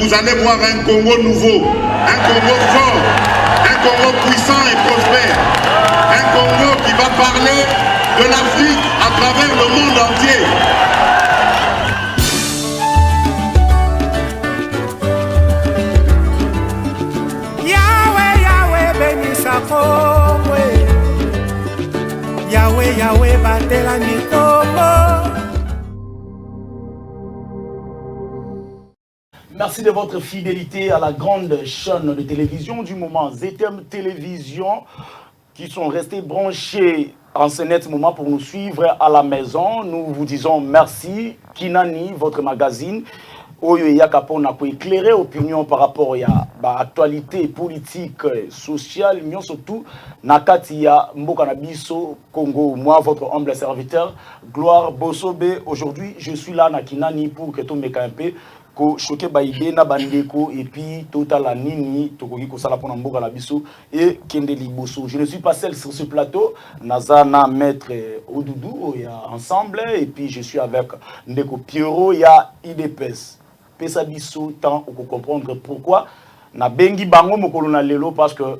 vous allez voir un Congo nouveau, un Congo fort, un Congo puissant et prospère, un Congo qui va parler de l'Afrique à travers le monde entier. Yahweh, Yahweh, bénissa Congo. Yahweh, Yahweh, batela Congo. Merci de votre fidélité à la grande chaîne de télévision du moment, ZTM Télévision, qui sont restés branchés en ce net moment pour nous suivre à la maison. Nous vous disons merci. Kinani, votre magazine, oyo yakapona pour éclairer l'opinion par rapport à l'actualité politique, sociale, mais surtout nakati ya mboka na biso Congo. Moi, votre humble serviteur, Gloire Bosobe. Aujourd'hui, je suis là na Kinani pour que tout me un peu ko choqué baïdé na bandeko et puis total la nini tokoki ko sala pona mboka la biso et kende liboso. Je ne suis pas seul sur ce plateau, nazana maître Odoudou ya ensemble et puis je suis avec ndeko Pierrot ya IDPS. Pesa biso tant pour comprendre pourquoi na bengi bango mokolo na lelo parce que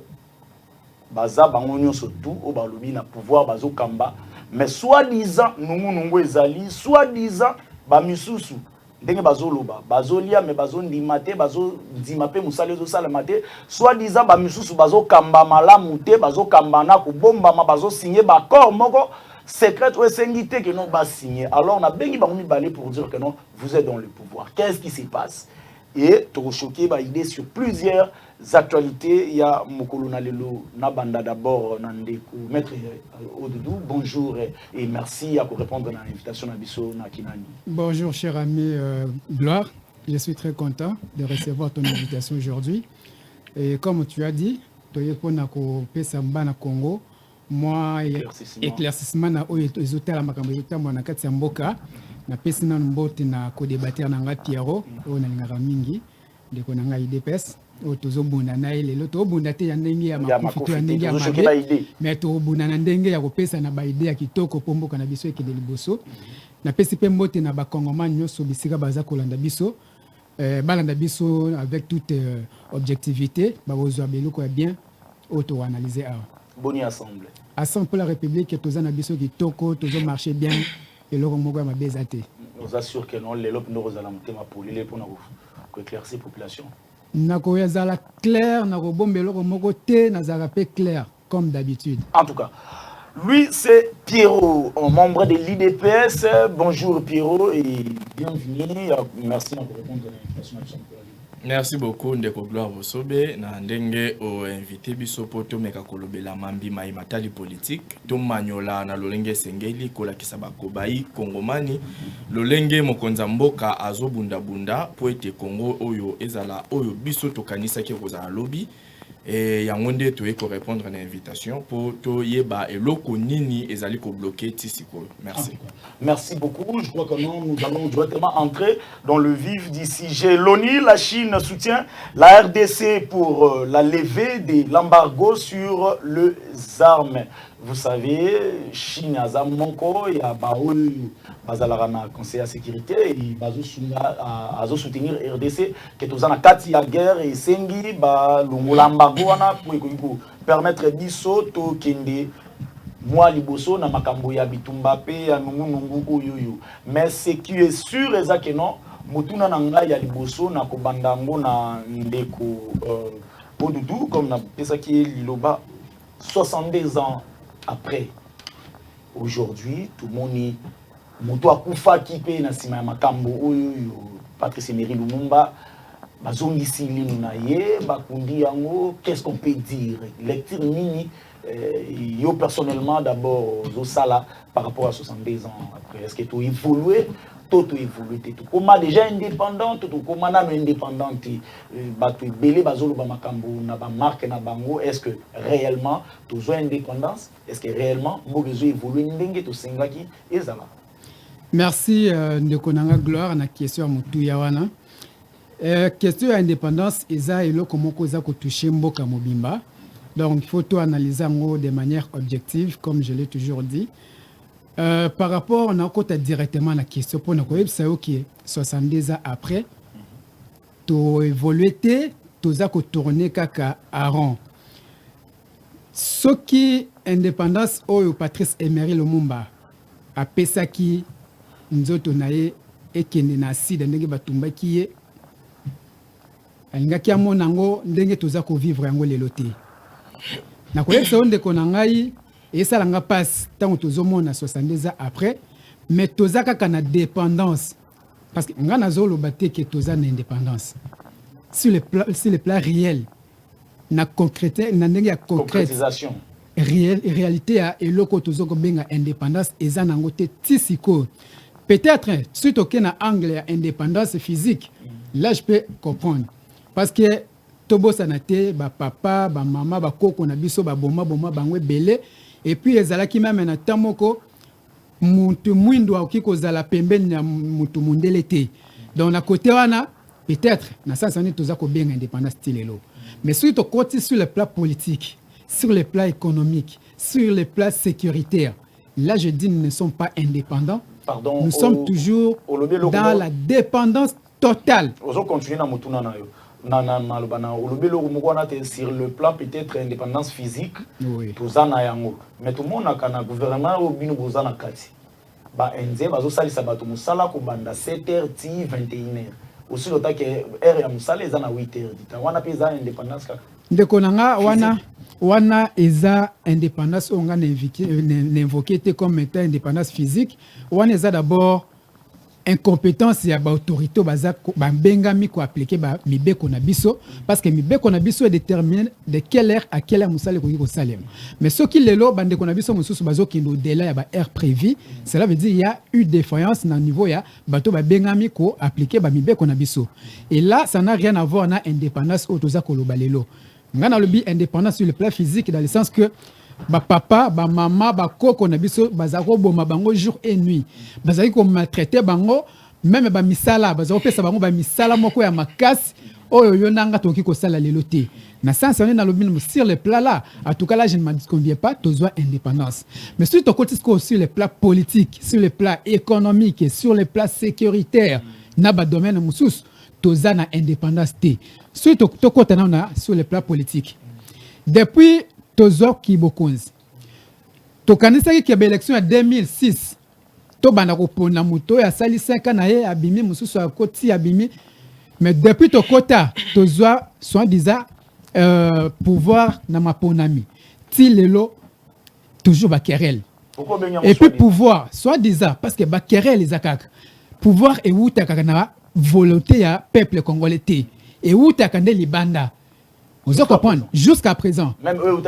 baza bango nyonso tout au balobi na pouvoir bazo kamba mais soi-disant nungu ezali soi-disant ba misusu ndenge bazoloba bazolia mais bazondima te bazondima pe musala ezosala te soi-disant ba misusu bazokamba malamu te bazokamba na kobombama bazosigner baccord moko secret ou esengité que non ba signer. Alors on a bengi bango mibale pour dire que non vous êtes dans le pouvoir. Qu'est-ce qui se passe? Et to choquer ba idée sur plusieurs actualités. Il y a mokolo na lelo na banda d'abord nandeko maître Odoudou. Bonjour et merci à répondre à l'invitation na biso na Kinani. Bonjour cher ami Gloire, je suis très content de recevoir ton invitation aujourd'hui. Et comme tu as dit, toyepona ko pesa mbana Congo, moi éclaircissement na oyo ezotala makambo ezotambo na kati ya mboka na pesi na mbote na ko débattre na nga Pierrot oyo na lingaka mingi ndeko na nga IDPS oyo tozobunda na ye lelo tobunda te ya ndenge ya makufi to ya ndenge ya mabe mais tobunda na ndenge ya kopesa na baide ya kitoko po mboka na biso ekende liboso na pesi pe mbote na bakongomani nyonso bisika baza kolanda biso balanda biso avec toute objectivité bakozwa beloko ya bien oyo toanalyse awa Boni assemblée. Assemblée pour la République, tous les habitants qui toko, tous les marchés bien, et l'on va ma bézate. Nous assure que non, les lopes nous allons pour les pour éclaircir la population. Nakoya zala clair, nakobombe l'on moko te, nazara pe clair, comme d'habitude. En tout cas, lui c'est Pierrot, un membre de l'IDPS. Bonjour Pierrot et bienvenue. Merci de répondre à l'invitation. Merci beaucoup ndeko Gloire Bosobe na ndenge o invité biso poto meka kolobela mambi mai matali politique to manyola na lolenge sengeli kola kisaba kobai kongomani lolenge mokonza mboka azobunda bunda po ete Congo oyo ezala oyo biso to kanisa ke kozala lobby et yango nde to eko répondre à l'invitation pour to yeba eloko nini ezali ko bloquer tisiko. Merci. Merci beaucoup. Je crois que nous allons directement entrer dans le vif du sujet. L'ONU, la Chine soutient la RDC pour la levée de l'embargo sur les armes. Vous savez, Chine a Zamonko, il y a Baoul, Bazalarana, conseiller à sécurité, et a soutenir RDC, qui est en Kati à guerre et Sengi, l'embargo pour permettre Bisso, Kende, moi liboso na makambo ya bitumba pe ya nungu oyoyo. Mais ce qui est sûr est que non, mutuna na ngai ya liboso na kobandango na ndeko Odoudou comme na pesa ki liloba 62 ans après. Aujourd'hui, tout le monde est moto akufa ki pe na sima ya makambo oyoyo. Patrice Emery Lumumba bazongisi linu na ye bakundi yango, qu'est-ce qu'on peut dire? Lecture nini yo personnellement d'abord au sala par rapport à 62 ans après, est-ce que tu évolué tout comment déjà indépendant tout comment na indépendante batu belé bazolo ba makambo na ba marque na bango, est-ce que réellement tu as indépendance, est-ce que réellement mobezo évoluer ndenge to sengaki ezala? Merci ndeko nanga Gloire na question mutu ya wana question ya indépendance eza eloko moko za ko toucher mboka mobimba. Donc, il faut tout analyser de manière objective, comme je l'ai toujours dit. Par rapport, on a directement la question pour nous, c'est OK, 72 ans après, to évolué te toza ko tourner kaka à rond. Ce qui indépendance oyo Patrice Emery Lumumba a pesaki nzoto naye ekende na sida ndenge batumbaki ye alingaki amona ngo ndenge toza ko vivre yango lelo te. Na koyesa onde kona ngai esala nga passe tango tozomona 62 ans après mais toza kaka na dépendance parce que nga nazolo baté que toza na indépendance sur le plan réel na concrété na ndenge ya concrétisation réalité ya eloko tozoko benga indépendance eza nango te tisiko peut-être si toke na angle ya indépendance physique là je peux comprendre parce que tobosa na te ba papa ba mama ba koko na biso ba boma bangwe belé et puis ezalaki même na tamoko mutu mwindo akiko zala pembeni ya mutu mundele te donc na côté wana peut-être na sasa ni toza ko benga indépendance tilelo mais si to côté sur le plan politique sur le plan économique sur le plan sécuritaire là je dis nous ne sommes pas indépendants. Pardon, nous sommes toujours dans la dépendance totale. Ozo continuer na mutuna na yo na lobana olobelo mukwana te sur le plan peut-être indépendance physique oui. Tozana yango mais tout monde na gouvernement obino bozana kati ba enze bazo salisa bato musala ko banda 7h ti 21h aussi lota que heure ya musala eza na 8h dita wana peza indépendance ka ndeko nanga wana eza indépendance onga n'invoquer comme étant indépendance physique wana eza d'abord incompétence ya ba autorité baza ba bengami ko appliquer ba mibeko na biso parce que mibeko na biso est déterminé de quelle heure à quelle heure musala ko salem mais ce qui lelo bande ko na biso mususu bazo kindo délai ya ba heure prévue cela veut dire il y a eu défaillance na niveau ya bato ba bengami ko appliquer ba mibeko na biso et là ça n'a rien à voir na indépendance otoza ko lobalelo ngana lobi indépendance sur le plan physique dans le sens que ba papa ba maman ba koko na biso bazako boma bango jour et nuit bazaki ko maltraiter bango même ba misala bazako pesa bango ba misala moko ya makasi oyo yonanga toki ko sala lelo te na sens on est dans le sur le plan là en tout cas là je ne m'en conviens pas tozo indépendance mais sur ton côté sur le plan politique sur le plan économique et sur le plan sécuritaire na ba domaine musus toza na indépendance te sur ton côté na sur le plan politique depuis tozo kibokonzi tokanisaki ke élection en 2006 to bana ko pona moto ya sali 5 ans na ye abimi mususu akoti abimi mais depuis to kota tozo soi-disant pouvoir na maponami ti lelo toujours ba querelle et puis pouvoir soi-disant parce que ba querelle les akaka pouvoir et wuta kakana volonté ya peuple congolais te et wuta kande libanda. Vous comprenez jusqu'à présent. Même eux,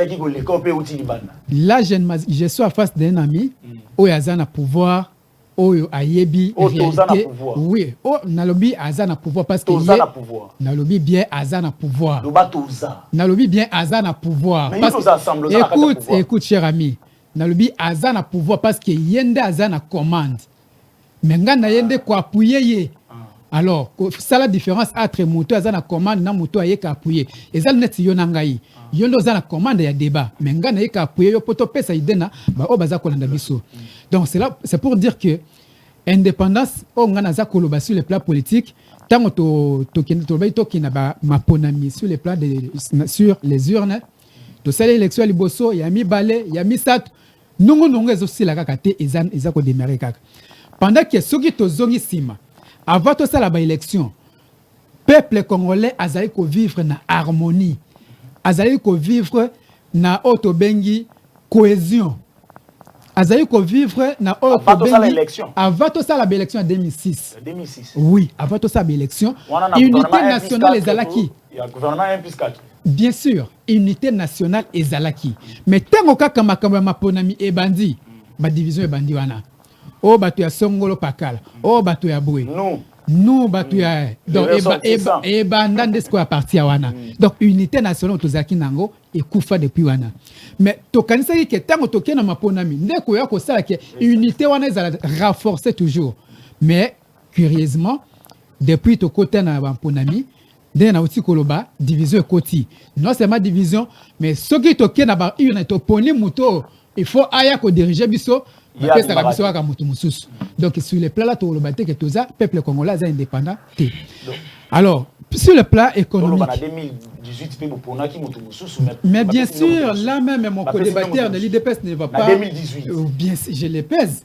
là, je suis en face d'un ami, où il y a un pouvoir, où il y a oui, où nalobi azana pouvoir parce que nalobi bien azana pouvoir. Nalobi bien azana pouvoir. Écoute, cher ami, nalobi azana pouvoir parce que yende azana commande. Mais ngana yende ko appuyer. Alors, c'est la différence entre moto azana commande na moto ayeka appuyer. Ezal net yona ngai. Yondo azana commande ya débat. Mais ngana yeka appuyer yo poto pesa idena ba o baza kolanda biso. Donc c'est pour dire que indépendance o ngana za koloba sur le plan politique tango to kina ba maponami sur le plan sur les urnes. To sala élection liboso ya mi balé ya mi sat nungu ezo la kaka te ezako démarrer kaka. Pendant que soki to zongi sima avant tout ça la élection peuple congolais azali ko vivre na harmonie azali ko vivre na autobengi cohésion azali ko vivre na autobengi avant tout ça la élection en 2006 oui avant tout ça l'élection unité nationale ezalaki gouvernement 1+4 bien sûr unité nationale ezalaki mais tango kaka makambo maponami ebandi ba division ebandi wana oh bato ya songolo pakala oh bato ya boy nous bato ya donc banda ndesko ya parti ya wana donc unité nationale tozaki nango ekufa depuis wana mais tokanisaki ke tango tokena maponami ndeko ya ko sala ke unité wana ezala renforcer toujours mais curieusement depuis tokota na maponami nde na uti koloba division ekoti non seulement division mais soki tokena ba une toponi muto il faut aya ko diriger biso. Donc sur les plans là, tout le que tout ça, peuple congolais est indépendant. Alors, sur le plan économique. Mais bien sûr, là même, mon co-débatteur de l'IDPS ne va pas. 2018. Bien, je les pèse.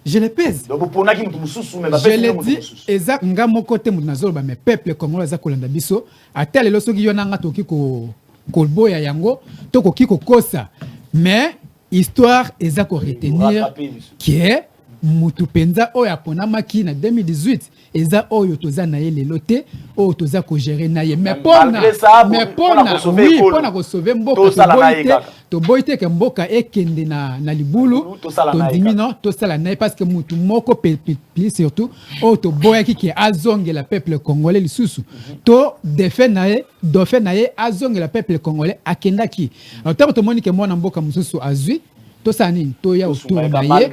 Je les pèse. Je l'ai dit, exact, nga mon côté, mais peuple congolais, ça kolanda biso, à tel le soki yonanga toki ko boya yango, toko kiko kosa. Mais histoire eza ko retenir qui est mutu penza oyo aponamaki na 2018 eza oyo toza na ye lelo te oyo toza ko gérer na ye mais pona oui pona ko sauver mboka to boite ke mboka ekende na libulu to dimino to sala na parce que mutu moko plus surtout oyo to boyaki ke azongela peuple congolais lisusu to defait na ye azongela peuple congolais akendaki alors to moni ke mwana mboka mususu azwi to sani to ya autour na ye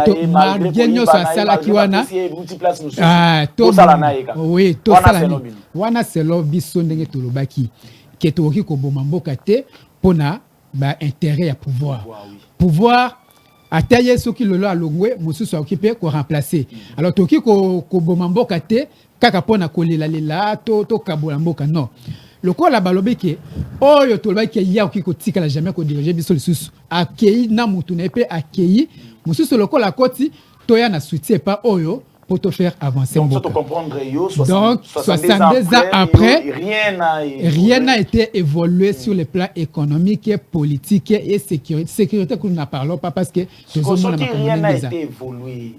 to malgré nyo sa sala ki wana to sala na ye oui to sala ni wana selo biso ndenge to lobaki ke to ki ko boma mboka te pona ba intérêt ya pouvoir ataye soki lolo alongwe mususu occupé ko remplacer alors to ki ko boma mboka te kaka pona ko lela to kabola mboka non lokola balobi ke oyo tolobaki ya okiko tikala jamais ko diriger biso lisusu akei na mutu na pe akei mususu lokola koti toya na soutien pas oyo pour te faire avancer donc pour comprendre yo donc 62 ans après rien n'a été évolué sur le plan économique politique et sécurité que nous n'en parlons pas parce que rien n'a été évolué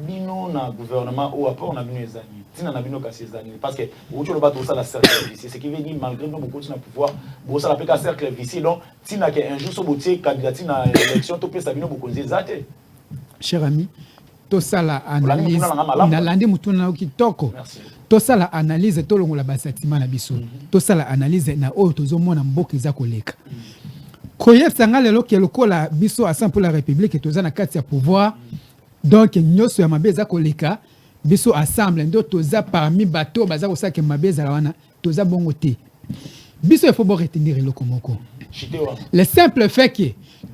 bino na gouvernement ou après on a bino ezani tina na bino kasi ezani parce que ocho lo ba to ça la cercle vicieux ce qui veut dire malgré nous beaucoup na pouvoir bo ça la peka cercle vicieux donc tina que un jour so botier candidature na élection to pesa bino beaucoup nzezate cher ami to ça la analyse na landi mutuna kitoko to ça la analyse to longola basatima na biso to ça la analyse na oyo tozomona mboka eza koleka koyef sanga lelo ke lokola biso à 100 pour la république toza na kati ya pouvoir. Donc nyoso ya mabeza koleka biso assemble ndo toza parmi bateau baza ko saka mabeza la wana toza bongo te biso il faut bon retenir eloko moko le simple fait que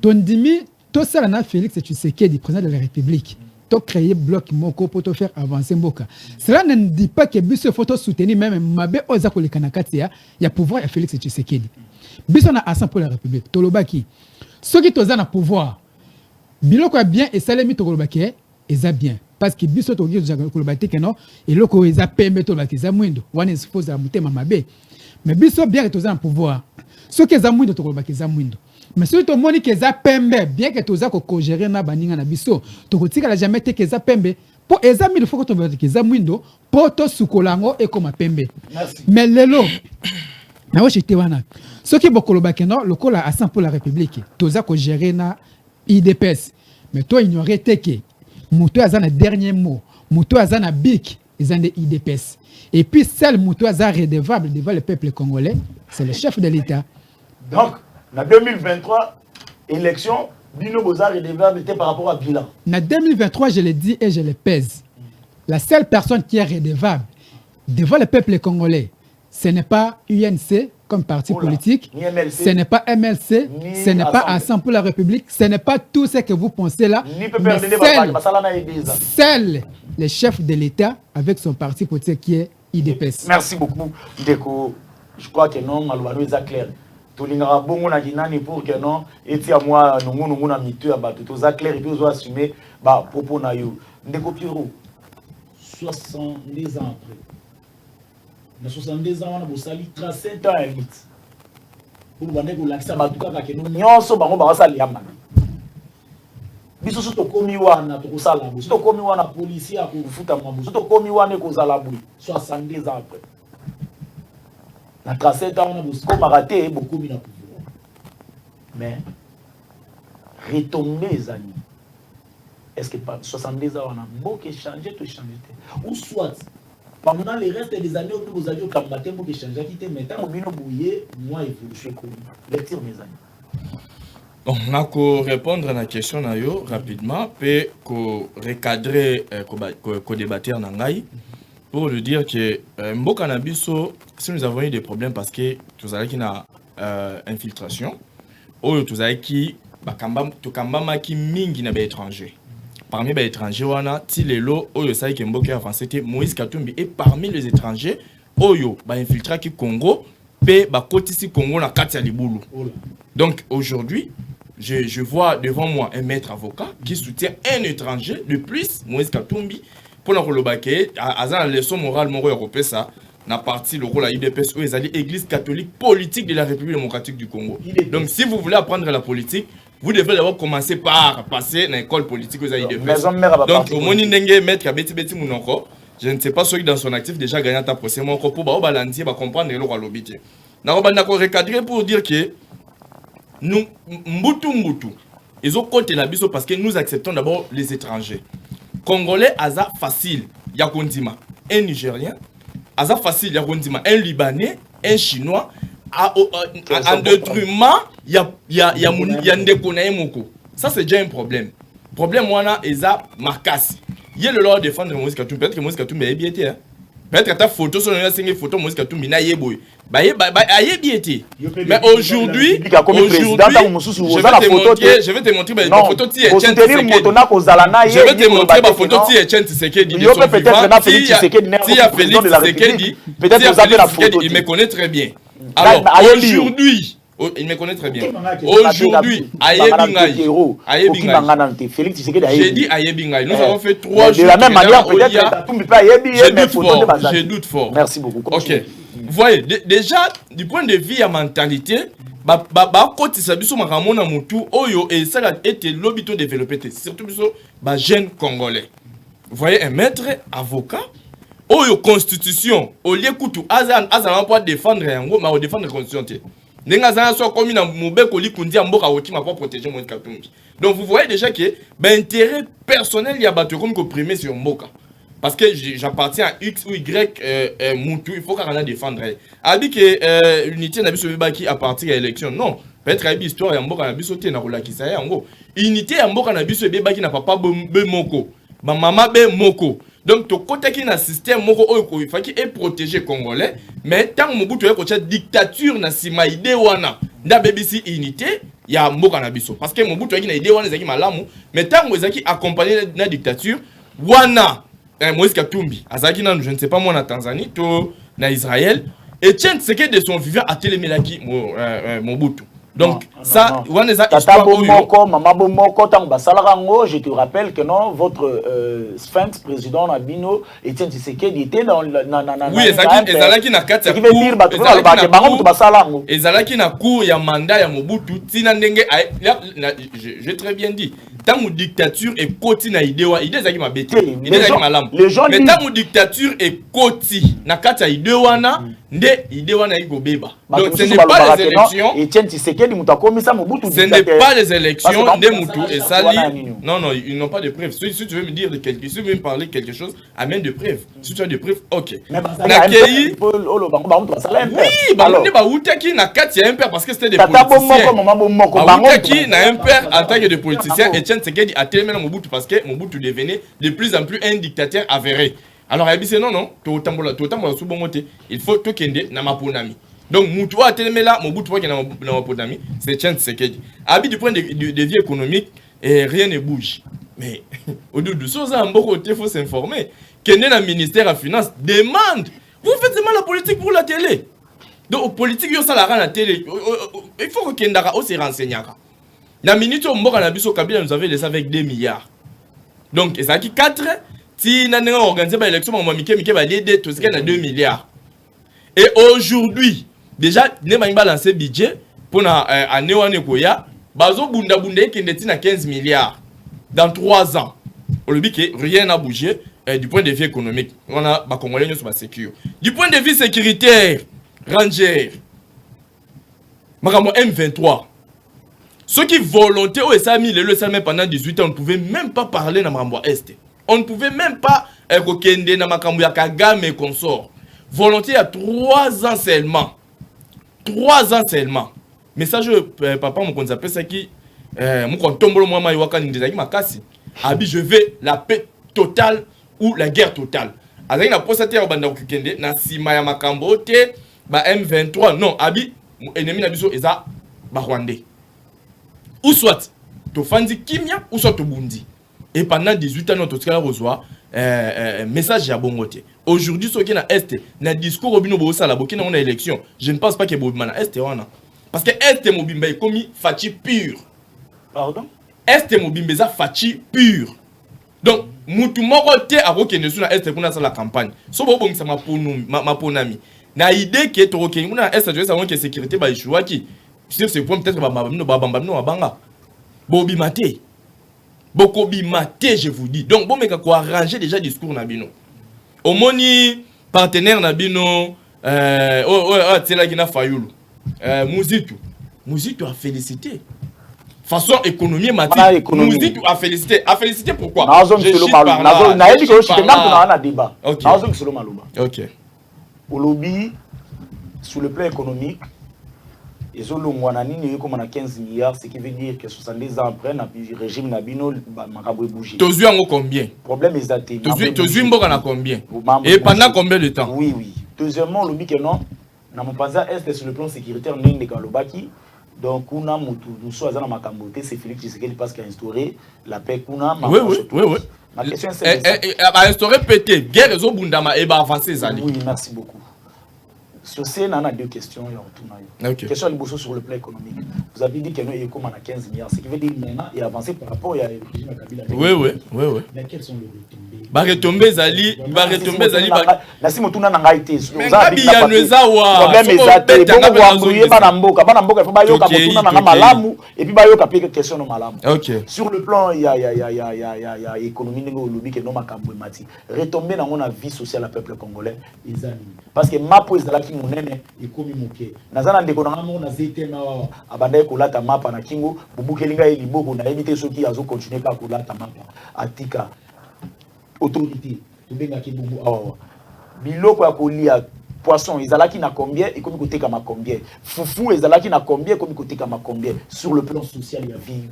tondimi to sala na Félix Tshisekedi président de la République to créer bloc moko pour te faire avancer mboka cela ne dit pas que biso faut to soutenir même mabe oza koleka na kati ya pouvoir ya Félix Tshisekedi biso na assemble pour la République to lobaki soki toza na pouvoir biloko bien et salemi to kolobake eza bien parce que biso to kolobate que non et loko eza pembe to lobake eza mwindo wana suppose à mutema mabe mais biso bien que toza na pouvoir ce que eza mwindo to kolobake eza mwindo mais si to moni que eza pembe bien que toza ko gérer na baninga na biso to kotika la jamais te que eza pembe po eza mil faut que to lobake eza mwindo po to sukolango e koma pembe mais lelo na wo chete wana ce qui bokolobake non lokola à 100 pour la République toza ko gérer na IDPS mais toi ignorer que Moutou a un dernier mot Moutou a un bic ils ont des IDPS et puis seul Moutou a redevable devant le peuple congolais c'est le chef de l'État donc en 2023 élection Bino Boza redevable était par rapport à bilan en 2023 je le dis et je le pèse la seule personne qui est redevable devant le peuple congolais ce n'est pas UNC comme parti politique, ce n'est pas MLC, ce n'est pas Assemblée pour la République, ce n'est pas tout ce que vous pensez là, mais seul le chef de l'État avec son parti politique qui est IDPS. Merci beaucoup, Deko. Je crois que non, Malouano est clair. Tolingara bongo na dinani pour que non, et tia moi, nous na mitu à bateau, tout ça clair et puis vous assumer, bah, propos na yo. Deko Pierrot, 70 ans après. Na 72 ans, on a sali 37 ans à limite. Pour vous dire que l'accès à tout cas que nous nyonso bango ba sali amana. Biso so to komi wana to sala bu. To komi wana policier a kufuta mambo. To komi wana ko sala bu. 72 ans après. Na 37 ans on a beaucoup raté beaucoup na pouvoir. Mais retomber les amis. Est-ce que pas 72 ans on a beaucoup changé ou soit pendant les restes des années où vous aviez combattu pour changer quitter maintenant au bino bouillé moi évolution comme lecture mes amis. Bon, on a qu'à répondre à la question rapidement puis qu'on recadrer qu'on débattre en anglais pour lui dire que mboka na biso si nous avons eu des problèmes parce que tout ça qui na infiltration ou tout ça qui bakamba to kambama ki mingi na ba étranger. Parmi les étrangers, on a Tilelo, Oyo Saïk Mboké avancé, Moïse Katumbi, et parmi les étrangers, oyo ba infiltrer ki Congo pe ba kotisi Congo na kati ya libulu. Donc aujourd'hui, je vois devant moi un maître avocat qui soutient un étranger de plus, Moïse Katumbi, pour la relobake, à la leçon morale moro européenne ça, na partie le rôle à IDPS où ils allaient Église catholique politique de la République démocratique du Congo. Donc si vous voulez apprendre la politique, vous devez d'abord commencer par passer dans l'école politique aux IDPS. Donc au moni ndenge maître Beti Beti Mounoko, je ne sais pas ceux qui dans son actif déjà gagné ta procès mon corps pour balancer va comprendre le rôle lobby. Na robanda ko recadrer pour dire que nous, Mbutu, ils ont compté la biso parce que nous acceptons d'abord les étrangers. Congolais, Aza facile, Yakondima, un Nigérien, Aza facile, Yakondima, un Libanais, un Chinois, en détriment, il y a Ndekona Moko. Ça, c'est déjà un problème. Problème, moi, Eza Marcas. Il y a le droit de défendre Moïse Katumbi. Peut-être que Moïse Katumbi est bien été. Peut-être que ta photo sur une photo Moïse Katumbi n'a yeboy. Mais aujourd'hui, je vais te montrer ma photo ti Etienne Tshisekedi. Je vais te montrer ma photo ti Etienne Tshisekedi. Ti Félix Tshisekedi, il me connaît très bien. Alors aujourd'hui, il me connaît très bien. Aujourd'hui, j'ai dit Ayebingaï. Nous avons fait 3 jours. De la même manière, peut-être je doute fort. Merci beaucoup. Ok. Vous voyez, déjà, du point de vue à mentalité, côté sabiso makamona mutu oyo et ça a été l'obito développé surtout biso ba jeune congolais. Vous voyez un maître avocat oyo constitution au lieu kutu azan pas défendre yango mais défendre constitution. Nenga zana so comme na mobeko likundi mboka otima pour protéger Moïse Katumbi. Donc vous voyez déjà que intérêt personnel ya bato comme opprimer sur mboka. Parce que j'appartiens à X ou Y Moutou, il faut qu'on a défendre. Abi que l'unité n'a pas qui à partir de l'élection. Non. Peut-être qu'il y a histoire et mboka n'a pas sauté na rola qui ça y en unité ya mboka n'a pas sauté qui n'a pas moko. Ma maman be moko. Donc to côté qui na système moko oyo il faut qu'il est protégé congolais, mais tant Mobutu ko cha dictature na sima ide wana. Nda BBC unité ya mboka na biso. Parce que Mobutu qui na ide wana zaki malamu, mais tant ezaki accompagné na dictature wana Moïse Katumbi, Azakina, je ne sais pas moi en Tanzanie, to na Israël, Etienne Tshisekedi de son vivant à Télémelaki Mobutu. Donc ça, je te rappelle que non, votre sphinx président Nabino, Etienne Tshisekedi était dans oui, Ezalaki na kati ya Ezalaki na cour ya mandat ya Mobutu, tina ndenge j'ai très bien dit. Tant que dictature est côté na idewa, idée zaki mabete, idée zaki malamu. Mais tant que dictature est côté na kati ya idewa na nde idewa na iko beba. Donc ce n'est pas les élections. Ce n'est pas les élections de Moutou et Sali. Non, non, ils n'ont pas de preuves. Si tu veux me dire de quelque chose, si tu veux me parler de quelque chose, amène de preuves. Si tu as de preuves, ok. Nakei. Oui, Baoutaki na kati ya un père parce que c'était des politiciens. Baoutaki na un père en tant que de politicien. Etienne Tshisekedi a tellement Mobutu parce que Mobutu devenait de plus en plus un dictateur avéré. Alors il dit non non, il faut tout kende na maponami. Donc Moutou a tellement là Mobutu qui na maponami, c'est Etienne Tshisekedi. Abi du point de vue économique, rien ne bouge. Mais au bout de ça, il faut s'informer. Kende na ministère des Finances demande. Vous faites seulement la politique pour la télé. Donc politique yo salara la télé. Il faut que Kendara se renseigne. La minute où Mboka Kabila nous avait laissé avec 2 milliards. Donc, ça qui 4, si nous avons organisé l'élection, on a mis 2 milliards. Et aujourd'hui, déjà, nous avons balancé le budget pour l'année où nous avons qui est 15 milliards dans 3 ans. Rien n'a bougé du point de vue économique. On a Congolais sur la sécurité. Du point de vue sécuritaire, Ranger, M23. Ceux qui volontaient au SAMI, le SAMI pendant 18 ans, on ne pouvait même pas parler dans Mambo Est. On ne pouvait même pas kende na makambo ya Kagame et consorts. Volonté à 3 ans seulement. 3 ans seulement. Message papa mon qu'on appelle ça qui mon qu'on tombe le moi iwaka ndezaki makasi. Abi je veux la paix totale ou la guerre totale. Azaki na posate ya banda kende na sima ya makambo te ba M23 non abi ennemi na biso eza ba Rwandais. Ou soit, tu fais kimia ou soit tu bundi. et pendant 18 ans notre cas reçoit message à bongoté. Aujourd'hui ce qui est na est na discours obino bo sala bokina on a élection, je ne pense pas que bobima na est wana parce que est mobimba est commis fachi pur. Pardon? Est mobimba za fachi pur. Donc mutu moko te akokende sur na est kuna sa la campagne. So bo bongisa maponami. Na idée que to okende kuna est je sais que sécurité ba échouaki. Sur ce point peut-être ba banga. Bobimate. Bokobimate je vous dis. Donc bon meka ko arranger déjà discours na bino. Omoni partenaire na bino tsela kina fayulu. Muzitu a félicité. Façon économie mati. Muzitu a félicité. A félicité pourquoi? Ok. Au lobby, sur le plan économique, ils ont le comme on a 15 milliards, ce qui veut dire que 70 ans après, le régime Nabino m'a bougé. Tu as combien? Le problème est daté. Tu as combien? Et pendant combien de temps? Oui, oui. Deuxièmement, le lobby que non, dans mon panza est sur le plan sécuritaire, nous sommes baki. Donc, on a nous sommes dans ma camboté, c'est Félix Tshisekedi parce qu'il a instauré la paix. Oui, oui, oui, oui. Ma question c'est a instauré pété, guerre au Bundama et avancer Zali. Oui, merci beaucoup. Sur ce, on a deux questions. Okay. Question de sur le plan économique. Vous avez dit que nous avons comme 15 milliards, ce qui veut dire maintenant et avancer par rapport à régime Kabila. Oui, oui, oui, oui. Mais quels sont les retombées? Retombées Zali, retombées Zali. Nasi motuna na ngaite. Mais ngabi ya nwezawa. Problème ezate. Bongo wambuye bana mboka il faut bayoka motuna na malamu et puis bayoka pe question no malamu. OK. Sur le plan il y a économie ngo lobby que no makambo mati. Retombées na ngona vie sociale à peuple congolais ezali. Parce que mapo ezala ki monene ekomi moke. Nazana ndeko na ngamo na zete na abanda kolata mapa na kingo bubukelinga eliboko na éviter ceux qui azo continuer ka kolata mapa. Atika autorité tobenga ki bubu awa biloko ya kolia poisson ezalaki na combien et comme côté kama combien fufu ezalaki na combien comme côté kama combien sur le plan social il y a vie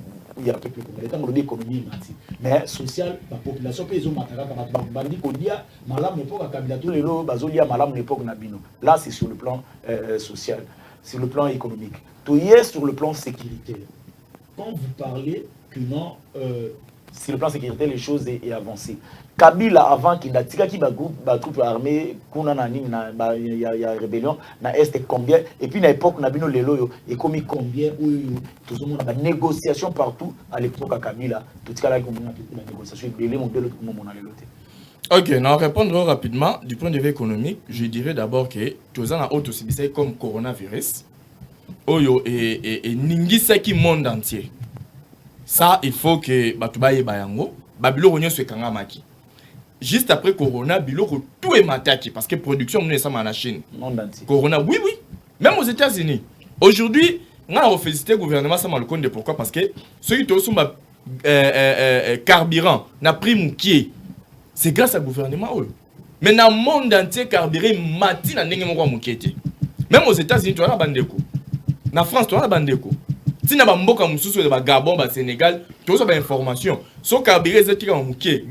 il y a peuple congolais tant que l'économie mati mais social la population pe ezo mataka kama bandi kolia malamu époque kabila tous les lo bazolia malamu époque na bino là c'est sur le plan social sur le plan économique tout y est sur le plan sécuritaire quand vous parlez que non sur le plan sécuritaire, les choses est avancées. Kabila, avant qu'il ait tiré des troupes armées, il y a rébellion, na est combien, et puis à l'époque, on a vu les loyaux, et comme combien, tout le monde a négociation partout, à l'époque à Kabila, tout ce cas-là, on a la négociation, et les modèles, tout le monde a les Ok, on répondre rapidement. Du point de vue économique, je dirais d'abord que tout ça, on a comme coronavirus, Oyo et Ningisa qui monde entier. Ça, il faut que Batubaye Bayango, Babilo Ronyo se Kangamaki. Juste après Corona, Bilo tout est mataki parce que production nous sommes en Chine. Corona, oui, oui. Même aux États-Unis. Aujourd'hui, on a félicité le gouvernement ça le compte pourquoi parce que ceux qui sont carburant, n'a pris moukier. C'est grâce au gouvernement. Mais dans le monde entier, carburé mati na ndenge moko moukier. Même aux États-Unis, tu as la bandeko. En France, tu as la bandeko. Si na bamboka mususu de Gabon, Sénégal, tout ça information. Son carburé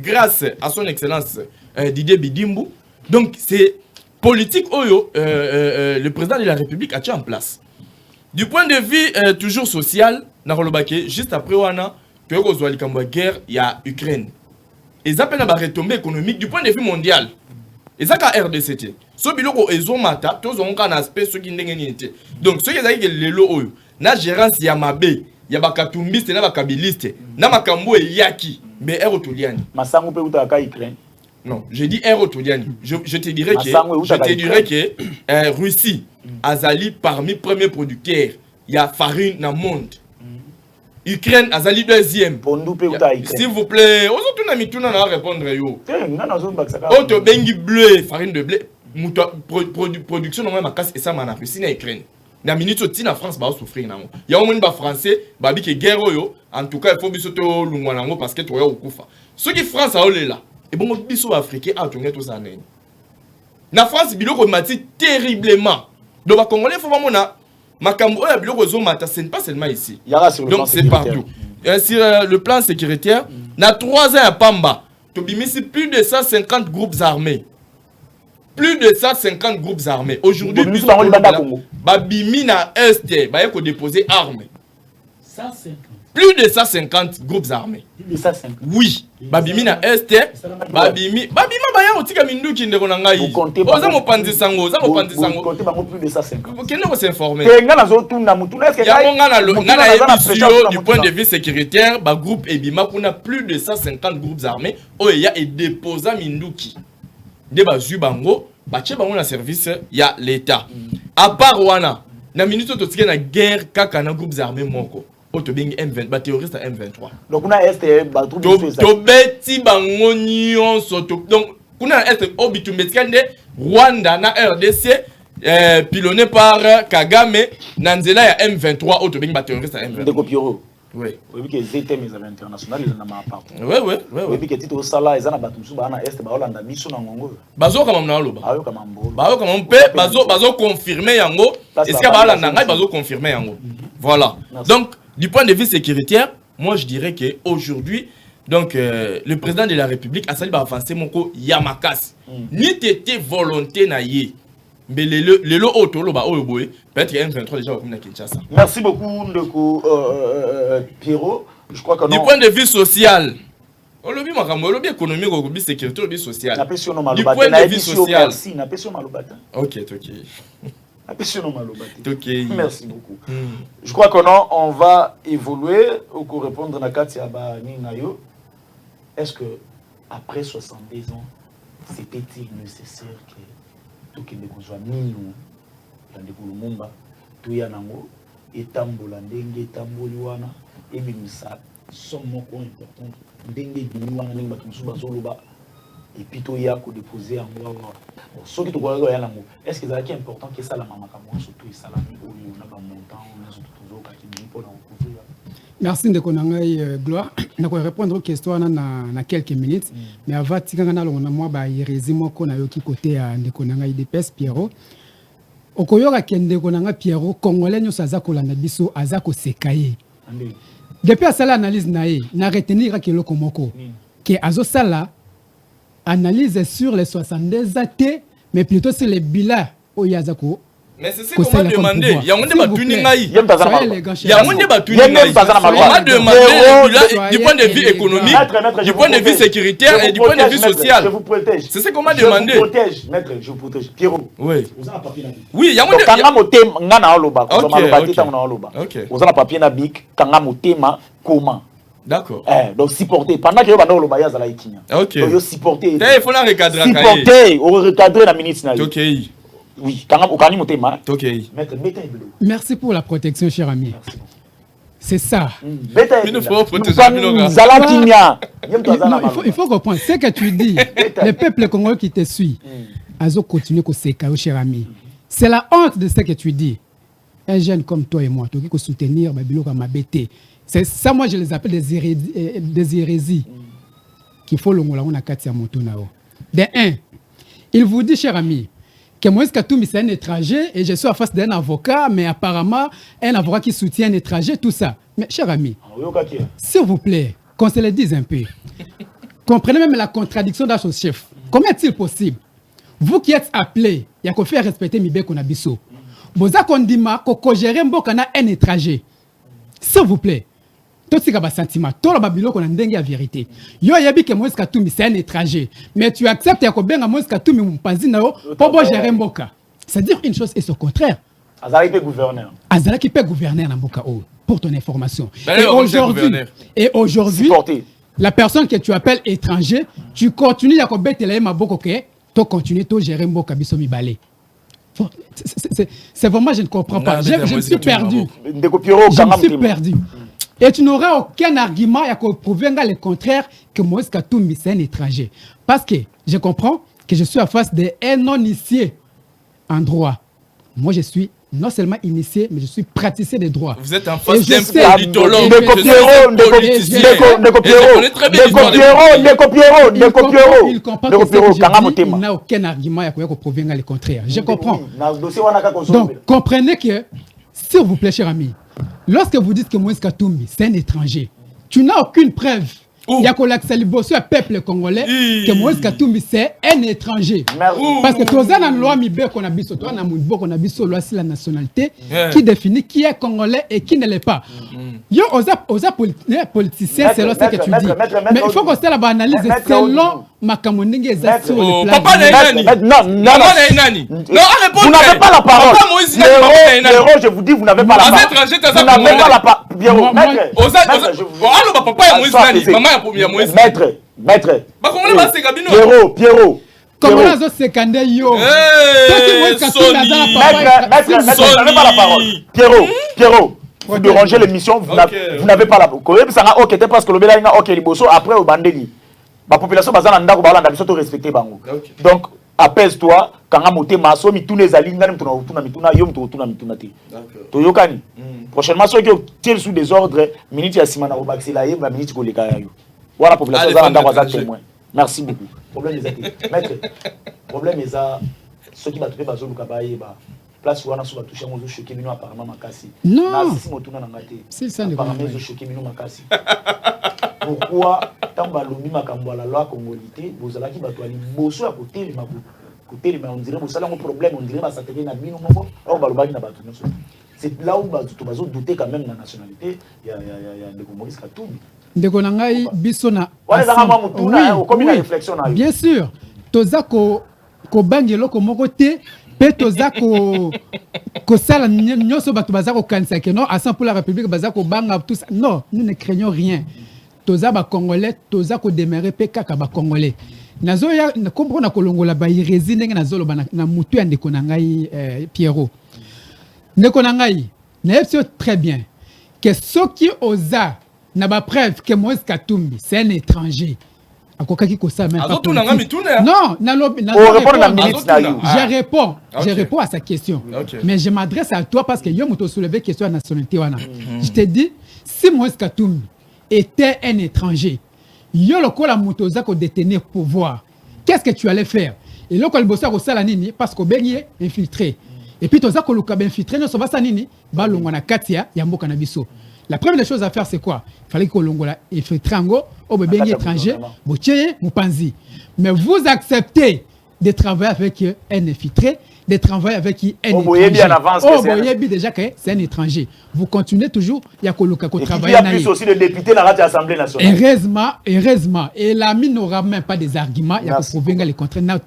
grâce à son excellence Didier Bidimbu. Donc c'est politique oyo le président de la République a mis en place. Du point de vue toujours social, juste après wana, tu as guerre, il y a Ukraine. Et ça peut avoir retombée économique du point de vue mondial. Et ça ka RDCT. So biloko ezomata, tous on un aspect ce qui n'engagé. Donc ce qui est que le oyo na gérance ya mabe ya bakatumbiste na bakabiliste na makambo yaki mais erotoliani masango pe utaka Ukraine. Non, je dis erotoliani. Je te dirais que Russie azali parmi premiers producteurs, il y a farine dans le monde. Ukraine azali deuxième. S'il vous plaît, aujourd'hui na mituna na répondre yo. Auto bengi bleu, farine de blé, production normalement casse et ça mana Russie na Ukraine. Na minute ti na France ba souffrir nango. Ya au moins ba français ba bi ke guerre yo, en tout cas il faut bisoto lungwa nango parce que to ya okufa. Ce qui France a olé là. Et bon biso africain a tourné tout ça nene. Na France biloko mati terriblement. Donc ba congolais faut mona makambo ya biloko zo mata c'est pas seulement ici. Donc c'est partout. Sur le plan sécuritaire, na 3 ans à Pamba, to bimisi plus de 150 groupes armés. Plus de 150 groupes armés. Aujourd'hui, Babimi na Est, ba yeko déposer armes. 150. plus de 150 groupes armés. Plus de 150. Oui. Babimi na Est, Babimi baya otika minduki ndeko na ngai. Oza mopanzi sango, oza mopanzi sango. Vous comptez plus de 150. Kende ko s'informer. Ngana zo tuna mutuna est-ce que ngana émission du point de vue sécuritaire, ba groupe Ebima kuna plus de 150 groupes armés oya et déposa minduki. De bazu bango, bache bango na service ya l'état. À part wana, na minute to tsike na guerre kaka na groupes armés moko. Otobing M20, ba terroriste M23. Donc on a est ba troupe to beti bango nyonso donc kuna est obitumbetskande Rwanda na RDC pilonné par Kagame na nzela ya M23 otobing ba terroriste M23. De Copiero. Oui. Oui que c'était mes amis internationaux ils na ma part. Oui. Oui que tito sala ezana batu musu ba na est ba Hollanda biso na ngongo. Bazo kama mna loba. Ayo kama mbo. Bazo kama mpe bazo confirmer yango. Est-ce que ba Hollanda ngai bazo confirmer yango. Voilà. Donc du point de vue sécuritaire, moi je dirais que aujourd'hui, donc le président de la République a sali ba avancer moko Yamakas. Ni tété volonté na yé. Mais le lo auto lo ba oyoboé, peut-être M23 déjà comme na Kinshasa. Merci beaucoup Ndeko Pierrot. Je crois que non. Du point de vue social, on le vit makambo, le économique, le bi sécurité, le bi social. Du point de vue social. Merci, na pesio malobata. OK. Merci beaucoup. Je crois que non, on va évoluer pour répondre à Katia Ninayo. Est-ce que après 72 ans, c'était-il nécessaire que tout qui ne soit nous dans des Lumumba, tout yanango, et tambola dengue tamboliwana, et bimisa, sont moko important. Dengue bimiwana nenga tumsuba zoloba. Et puis tout ya ko déposer en moi ce qui to ko ya nango est-ce que c'est important que ça la mama kamwa surtout ça la mi oyo na ba montant on a surtout zo ka ki pour couvrir. Merci de konangai Gloire na ko répondre aux questions na quelques minutes mais avant tikanga na longa moi ba yerezi moko na yoki côté ya ndeko nanga IDPS Pierrot okoyoka kende konanga Pierrot congolais nyosa za kolanda biso azako sekaye depuis asala analyse nae na retenir que loko moko que azo sala analyse sur les 62 AT, mais plutôt sur les bilans au Yazako. Mais c'est ce qu'on m'a demandé. Il y a un débat tuning. Il y a un débat tuning. On m'a demandé du point de vue économique, du point de vue sécuritaire et du point de vue social. Je vous protège. C'est ce qu'on m'a demandé. Je vous protège, maître, je vous protège. Pierrot. Oui. Vous avez un papier là. Oui, il y a un débat. Kanga motema ngana oloba. Ok. Vous avez un papier là bik. Kanga motema comment? D'accord. Donc supporter pendant que vous avez le la ikinya. OK. Donc supporter. Il faut la recadrer. Supporter, on recadrer la ministre na. OK. Oui, quand on kanyi motema. OK. Merci pour la protection cher ami. C'est ça. Il faut protéger il faut comprendre ce que tu dis. Le peuple congolais qui te suit, azo continuer ko seka cher ami. C'est la honte de ce que tu dis. Un jeune comme toi et moi, tu qui soutenir babilo comme mabete. C'est ça, moi je les appelle des hérésies qu'il faut l'ongola on a katia motonao. De un, il vous dit cher ami que Moïse Katumbi c'est un étranger et je suis en face d'un avocat mais apparemment un avocat qui soutient un étranger tout ça. Mais cher ami, s'il vous plaît, qu'on se le dise un peu. Comprenez même la contradiction dans son chef. Comment est-il possible? Vous qui êtes appelé, il y a qu'à faire respecter Mibeko Nabiso. Boza kondima ko gérer mboka na un étranger. S'il vous plaît. Tout ce qui est sentiment, tout le babilo qu'on a dengue à vérité. Yo yabi que Moïse Katumbi c'est un étranger, mais tu acceptes que ben Moïse Katumbi mpanzi nao pour gérer mboka. C'est-à-dire une chose et son contraire. Azalaki gouverneur. Azalaki pe gouverneur na mboka oh, pour ton information. Et aujourd'hui, la personne que tu appelles étranger, tu continues à kobetela maboko ke, tu continues to gérer mboka biso mibale. C'est vraiment je ne comprends pas. Je me suis perdu. Je me suis perdu. Et tu n'auras aucun argument à prouver le contraire que Moïse Katumbi c'est un étranger. Parce que je comprends que je suis en face d'un non-initié en droit. Moi je suis non seulement initié, mais je suis praticien des droits. Vous êtes en face d'un politologue. Il n'a aucun argument à prouver le contraire. Je comprends. Donc comprenez que, s'il vous plaît cher ami, lorsque vous dites que Moïse Katumbi c'est un étranger, tu n'as aucune preuve Il y a qu'on l'accès liboso à peuple congolais que Moïse Katumbi c'est un étranger. Parce que tous la loi Mibe qu'on a biso, toi na Mouibo qu'on a biso loi sur la nationalité qui définit qui est congolais et qui ne l'est pas. Yo osa politicien c'est là ce que tu dis. Mais il faut qu'on se la analyse selon makambo ndenge eza sur le plan. Papa non, vous n'avez pas la parole. Pierrot, je vous dis, vous n'avez pas la parole. Vous n'avez pas la parole. Pierrot, maître. Pierrot. Comment on se secondé yo? Maître, vous n'avez pas la parole. Pierrot. Vous dérangez l'émission, vous n'avez pas la parole. Ok, parce que le Bela ok, liboso après au bandeli. La population bazana ndako balanda biso to respecter bango. Donc apaise-toi quand monter maso mitune zali ngani mituna yo mituna te. Toyokani. Prochainement ceux qui tirent sous désordre minute ya simana ko baxila ye ba minute ko leka yo. Voilà population bazana ndako za témoin. Merci beaucoup. Problème est maître. Problème est ceux qui battent bazo luka baye ba place wana so ba toucher mozo choquer bino apparemment makasi. Non. Si motuna na ngate. C'est ça le apparemment zo choquer bino makasi. Pourquoi tant balobi makambo la loi congolité bozala ki bato ali boso ya côté mais on dirait bosala un problème on dirait ba s'attaquer na bino moko on balobaki na bato nyonso c'est là où bazo douter quand même la nationalité ya de Moïse Katumbi ndeko na ngai biso na wala za kama mutuna au comme une réflexion na bien sûr toza ko bangelo ko moko te pe toza ko sala nyonso bato baza ko kanisa ke non à 100 pour la République baza ko banga tout ça non nous ne craignons rien. Toza ba congolais toza ko démarrer pe kaka ba congolais nazo ya comprendre ko longola ba irezi ndenge nazolo ba na mutu ya ndeko na ngai Pierrot ndeko na ngai na yebso très bien que ceux qui osa na ba preuve que Moïse Katumbi c'est un étranger akokaki ko ça même pas non je réponds à sa question mais je m'adresse à toi parce que yo moto soulever question de nationalité wana je te dis si Moïse Katumbi était un étranger, yo lokola mutoza ko détenir pouvoir. Qu'est-ce que tu allais faire? Et lokola bossa ko sala nini parce que benye infiltré. Et puis toza ko luka ben infiltré no so basa nini ba longwa na katia ya mboka na biso. La première des choses à faire c'est quoi? Il fallait que longola infiltré ngo o benye étranger, botié mupanzi. Mais vous acceptez de travailler avec un infiltré, de travailler avec un étranger. Déjà que c'est un étranger. Vous continuez toujours, il y a travailler. Il y a plus aussi de députés dans l'Assemblée nationale. Heureusement, et la mine n'aura même pas des arguments, il y a que prouver les contraires.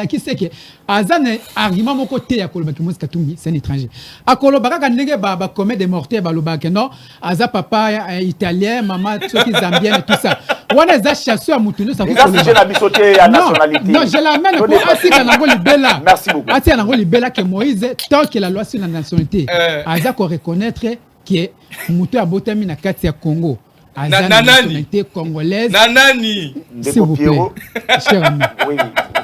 Qui sait que Azan argument mon côté, il y a que Moïse Katumbi, c'est un étranger. À Kolobaka, quand il y a commet des mortels, non, Aza papa italien, maman, ceux qui zambiens et tout ça. On a chassé à Moutoune, ça vous nationalité. Non, je l'amène pour Assi Kanango Libela. Merci beaucoup. Assi Kanango Libela que Moïse, tant que la loi sur la nationalité, Aza qu'on reconnaître que Moutou a botami na kati ya Congo. Aza na nationalité congolaise. Nanani. S'il vous plaît. Cher ami. Oui,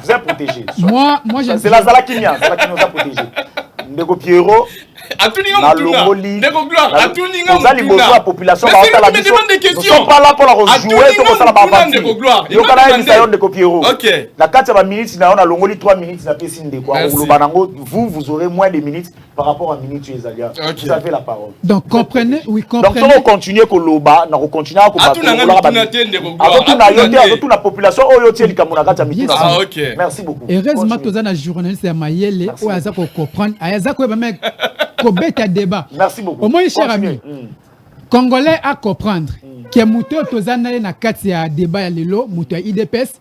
vous êtes protégé. Moi, je. C'est la Zalakimia, qui nous a protégés. Ndeko Pierrot. Na Longoli. Ndeko Gloire. Atuninga Mutuna. La population va la mission. Nous sommes pas là pour la jouer, tout ça la bavati. Yo kana emisayon Ndeko Pierrot. OK. La 4 minutes na on a Longoli 3 minutes na pesi Ndeko. Vous aurez moins de minutes par rapport à minutes Ezalia. Vous avez la parole. Donc comprenez, oui, comprenez. Donc si on continue ko loba, na ko continuer ko ba. Tout la population oyo tieli kamuna kata minutes. Ah OK. Merci beaucoup. Heureusement tous na journaliste ya Mayele o aza ko comprendre. Aza ko ba mec Kobeta débat. Merci beaucoup. Au moins, cher ami, Congolais à comprendre que Mouto Tozana na kati ya débat ya lelo, Mouto IDPS,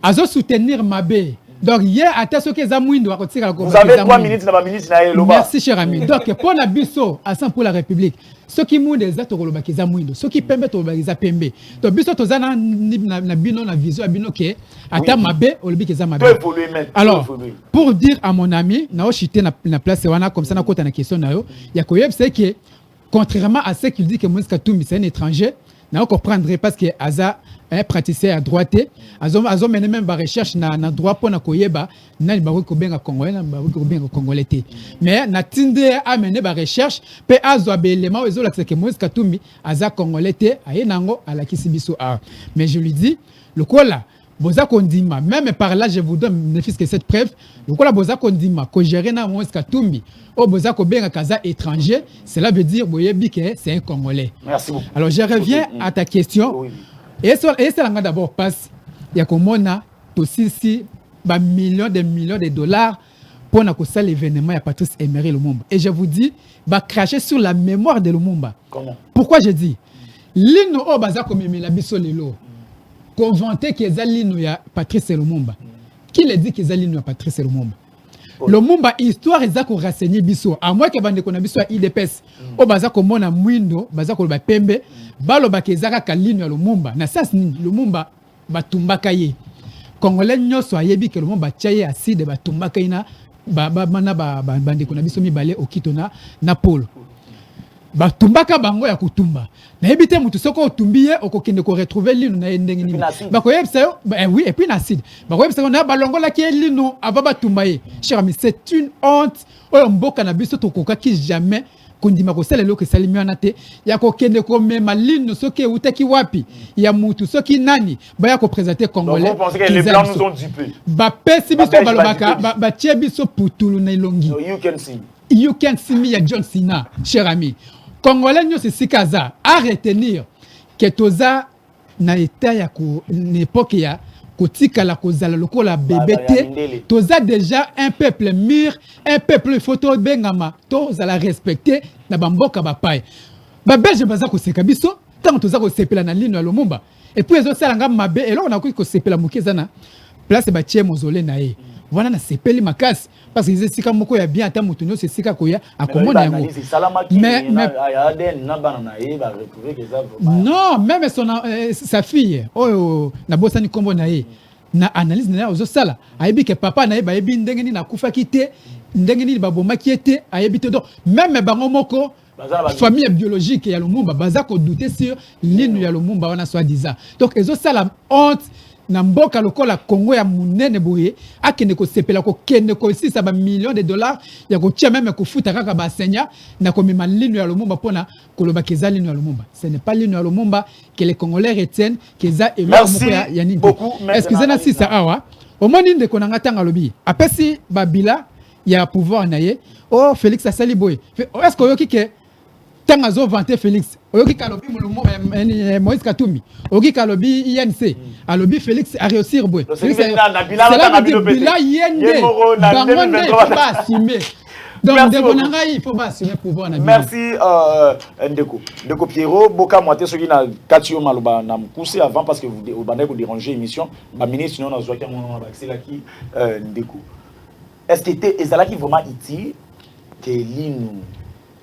azo soutenir Mabé. Donc hier, à ce que Zamouindo a retiré la Vous avez 3 minutes dans ma minute na Eloba. Merci cher ami. Donc pour la biso à 100 pour la République, ceux qui mou des autres Roloba qui Zamouindo, ceux qui pembe to ba pembe. Donc biso Tozana na bino na vision bino ke ata Mabé olobi ke Zamabé. Alors pour dire à mon ami, na o chité na place wana comme ça na kota na question na yo, ya koyeb c'est que contrairement à ce qu'il dit que Moïse Katumbi c'est un étranger, na comprendre parce que Aza un praticien à droite azo mené même ba recherche na droit pour na koyeba na ba ko benga congolais na ba ko benga congolais té mais na tinde a mené ba recherche pe azo abelema ezo la que Moïse Katumbi aza congolais té ayenango ala kisibiso a mais je lui dis le quoi là boza kondima même par là je vous donne ne fils que cette preuve le quoi là boza kondima ko gérer na Moïse Katumbi o boza ko benga kaza étranger cela veut dire boyebi que c'est un congolais. Merci beaucoup. Alors je reviens à ta question. Et ça d'abord passe, il y a comme on a aussi millions de dollars pour l'événement de Patrice Emery Lumumba. Et je vous dis, va cracher sur la mémoire de Lumumba. Comment? Pourquoi je dis l'ino au baza comme la biso lelo. Qu'on vantait qu'ils a l'ino ya Patrice Lumumba. Qui l'a dit qu'ils a l'ino ya Patrice Lumumba? Lumumba histoire est qu'on renseigner biso. À moins que bande qu'on a biso à IDPS. Au baza comme on a mwindo, baza qu'on ba pembe, balo ba kezaka ka l'ino ya Lumumba. Na sas ni Lumumba batumba kaye. Congolais nyoso ayebi que Lumumba tchaye acide batumba kaina. Bande qu'on a biso mi balé au kitona na polo. Batumbaka bango ya kutumba. Na ebite mutu soko otumbiye okokende ko retrouver lino na ndenge nini. Bakoyebisa yo oui et puis nacide. Bakoyebisa na balongola ki lino ababa tumbaye. Cher ami, c'est une honte. Oyo mboka na biso tokoka ki jamais kondima ko sala loke salimi wana te ya kokende ko mema lino soki utaki wapi ya mutu soki nani ba ya ko présenter congolais. Donc vous pensez que les blancs nous ont dupé. Ba pesi biso balobaka ba tie biso putulu na ilongi. You can see. You can see me ya John Cena, cher ami. Congolais nous c'est sikaza à retenir que toza na état ya ko l'époque ya kotika la kozala lokola BBT toza déjà un peuple mûr, un peuple photo bengama toza la respecter na bamboka bapai ba belge baza ko seka biso tant toza ko sepela na lino ya Lumumba et puis ezo sala ngam mabe et là on a ko sepela mukeza place ba tie mozole na ye voilà na sepeli makasi parce que c'est comme quoi il y a bien à mutu no c'est sika koya a comment yango mais non même son sa fille oh na bosani kombo na ye na analyse na ozo sala ayebi que papa na ye ba yebi ndenge ni na kufa kite ndenge ni ba boma kiete ayebi te donc même bango moko famille biologique ya Lumumba baza ko douter sur l'île ya Lumumba wana soit disant donc ezo sala honte na mboka lokola Congo ya munene boye akende ko sepela ko kende ko si ça ba millions de dollars ya ko tia même ko futa kaka ba senya na ko mema lino ya Lumumba pona ko loba keza lino ya Lumumba ce n'est pas lino ya Lumumba que les Congolais retiennent keza et ya nini excusez-moi si ça awa au moins ninde ko nanga tanga lobi apesi babila ya pouvoir na ye oh Félix asali boye est-ce que yoki ke tanga zo vanter Félix oyoki kalobi Moïse Katumbi oyoki kalobi INC alobi Félix a réussir boy Félix bila yende bangonde pas assumer donc il faut pas assumer pouvoir na merci Ndeko Pierrot boka moité soki na katio maloba na mkusi avant parce que vous bandez ko déranger émission ba ministre sinon na zoaki mon accès qui Ndeko est-ce que était ezalaki vraiment utile que linu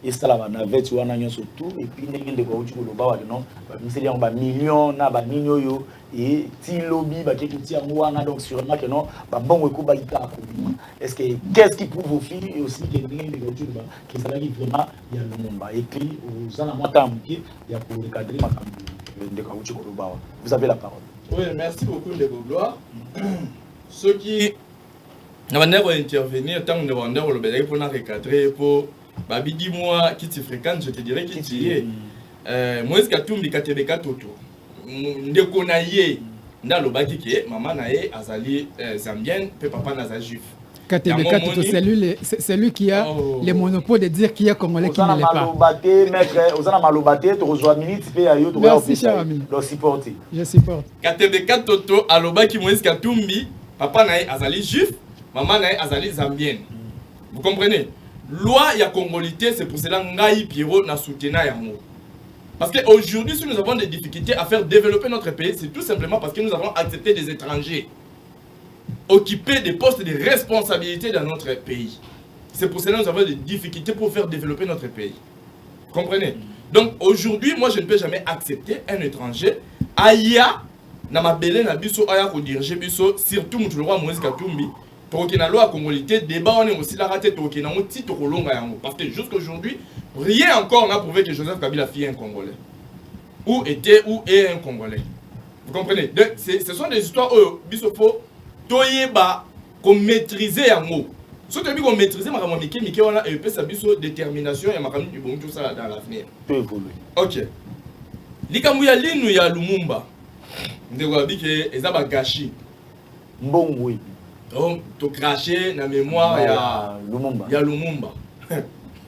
et ça là na vet wana nyonso tout et puis ndenge ndeko uti koloba wa non ba miseli ba millions na ba nino yo et ti lobby ba ke kuti wana donc sûrement que non ba bongo ko ba ita ko est-ce que qu'est-ce qui prouve aux filles et aussi que ndenge ndeko uti ba que ça là qui vraiment ya Lumumba et puis aux ana mata mki ya pour recadrer makambo ndeko uti koloba vous avez la parole. Oui, merci beaucoup Ndeko Gloire. Ceux qui na bande ko intervenir tant de bande ko lobela pour na recadrer pour Babi, dis-moi qui tu fréquentes, je te dirais qui tu es. Moïse Katumbi Katebeka Toto. Ndeko na ye nda lobaki ke maman na ye azali zambienne, pe papa na juif. Katebeka Toto, c'est lui qui a le monopole de dire qui est congolais qui ne l'est pas. Ozana malobate, tu rejoins minute pe ayo to merci cher ami. Le supporter. Je supporte. Katebeka Toto alobaki Moïse Katumbi, papa na ye azali juif, maman na ye azali zambienne. Vous comprenez? Loi ya congolité, c'est pour cela Ngaï Pierrot n'a soutenu Yango. Parce qu'aujourd'hui, si nous avons des difficultés à faire développer notre pays, c'est tout simplement parce que nous avons accepté des étrangers occuper des postes de responsabilité dans notre pays. C'est pour cela que nous avons des difficultés pour faire développer notre pays. Vous comprenez? Donc aujourd'hui, moi je ne peux jamais accepter un étranger. Aya, na mabele na biso aya ko diriger biso, surtout mutu le roi Moïse Katumbi. Pour qu'il y ait la loi congolité, débat on est aussi la raté pour qu'il y ait un titre long parce que jusqu'aujourd'hui, rien encore n'a prouvé que Joseph Kabila fut un Congolais. Ou était ou est un Congolais. Vous comprenez? Donc, ce sont des histoires où Bissopo, Toyeba, qu'on maîtrisait un mot. Si tu as dit qu'on maîtrisait, on a eu sa détermination et ma du bon tout ça dans l'avenir. Ok. Likamouya Linu ya Lumumba. Nous avons dit que les abats gâchis. Bon, oui. Donc, tu craché dans la mémoire, il y a Lumumba.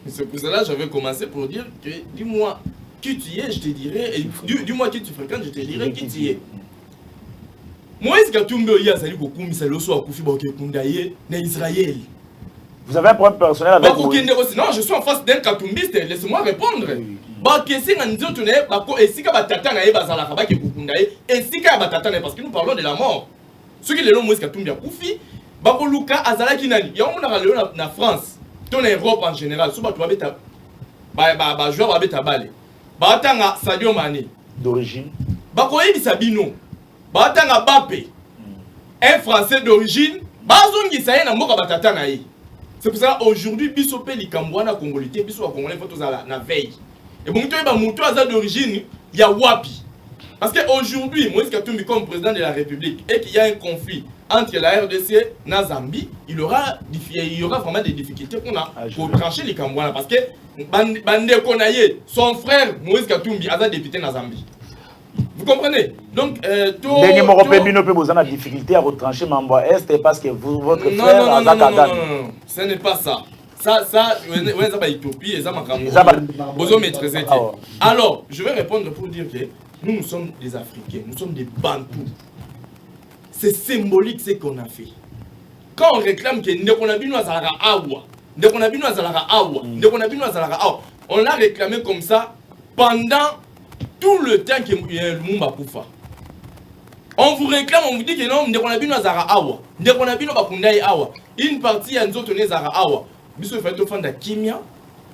C'est pour cela que j'avais commencé pour dire que, dis-moi, qui tu es, je te dirais, et du moins qui tu fréquentes, je te dirais qui tu es. Moïse Katumbi oya azali kokumisa loso akufi ba okekunda ye na Israël. Vous avez un problème personnel avec Moïse? Non, je suis en face d'un Katumbiste, laissez-moi répondre. Ba kesi na nzoto ne ba ko esika batata na ye bazala ka ba kekunda ye, esika batata na parce que nous parlons de la mort. Ce qui le long Moïse Katumbi akufi, ba ko luka azala kinani. Ya on a le na France, ton Europe en général, so ba to beta ba joueur ba beta balé. Ba tanga Sadio Mané d'origine. Ba ko yebisa bino. Batanga Bappé, un Français d'origine, bazongisa ye na mboka batata na ye. C'est pour ça aujourd'hui bisope likambwana congolais, biso wa congolais faut za na veille. Et bon toi ba muto aza d'origine ya wapi. Parce que aujourd'hui Moïse Katumbi comme président de la République et qu'il y a un conflit entre la RDC et la Zambie, il y aura vraiment des difficultés pour trancher likambwana parce que bande konaye son frère Moïse Katumbi aza député na Zambie. Vous comprenez? Donc, dernier mot Bino peut vous en avoir difficulté à retrancher Mamboa Est parce que votre frère non, ce n'est pas ça. Ça, vous avez Éthiopie et ça m'a besoin maîtriser. Alors, je vais répondre pour dire que nous sommes des Africains, nous sommes des Bantous. C'est symbolique ce qu'on a fait. Quand on réclame que on l'a réclamé comme ça pendant tout le temps que Lumumba Koufa. On vous réclame, on vous dit que non, une partie a nous Zara Awa. Biso fait ofanda Kimia,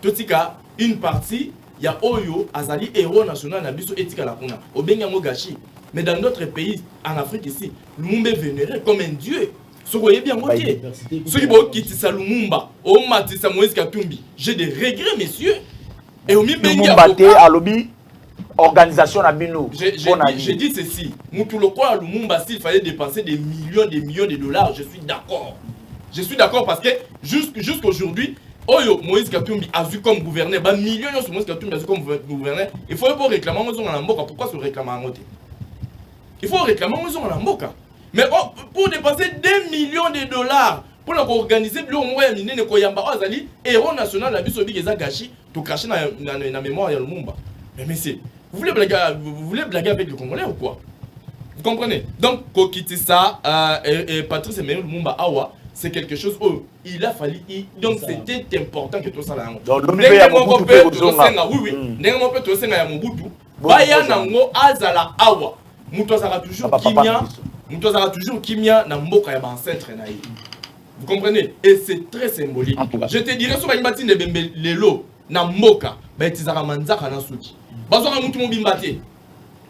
totika une partie il y a Oyo Azali héros national na biso etika la kuna. Obenga Mogashi. Mais dans d'autres pays en Afrique ici, Lumumba est vénéré comme un dieu. Ce que vous bien motivé. Ceux qui vont quitter sa Lumumba, au Matissa Moïse Katumbi. J'ai des regrets messieurs. Et au Lumumba à lobby organisation à Bino. J'ai dit ceci. Moutouloco à Lumumba, s'il fallait dépenser des millions de dollars, je suis d'accord. Je suis d'accord parce que jusqu'aujourd'hui, Oyo Moïse Katumbi a vu comme gouverneur, bah millions de Moïse Katumbi a vu comme gouverneur. Il faut pas réclamer aux gens à la Mboka. Pourquoi se réclamer en côté? Il faut réclamer aux gens à la Mboka. Mais pour dépenser des millions de dollars pour organiser le moyen mine ne koyamba azali héros national la biso bigeza gachi to cracher na mémoire ya Lumumba. Mais messieurs, vous voulez blaguer avec le Congolais ou quoi? Vous comprenez? Donc kokiti ça et Patrice Emery Lumumba Awa, c'est quelque chose où il a fallu donc c'était important que tout ça là. Donc l'univers ya Mobutu oui ndenge peut to senga ya Mobutu baya nango azala Awa. Muto azala toujours kimia na mboka ya ancêtre na ye. Vous comprenez? Et c'est très symbolique. Je te dirais sur Bati de Bembe Lelo na mboka ba tizara manzaka na suki. Bazora mutu mobimbate.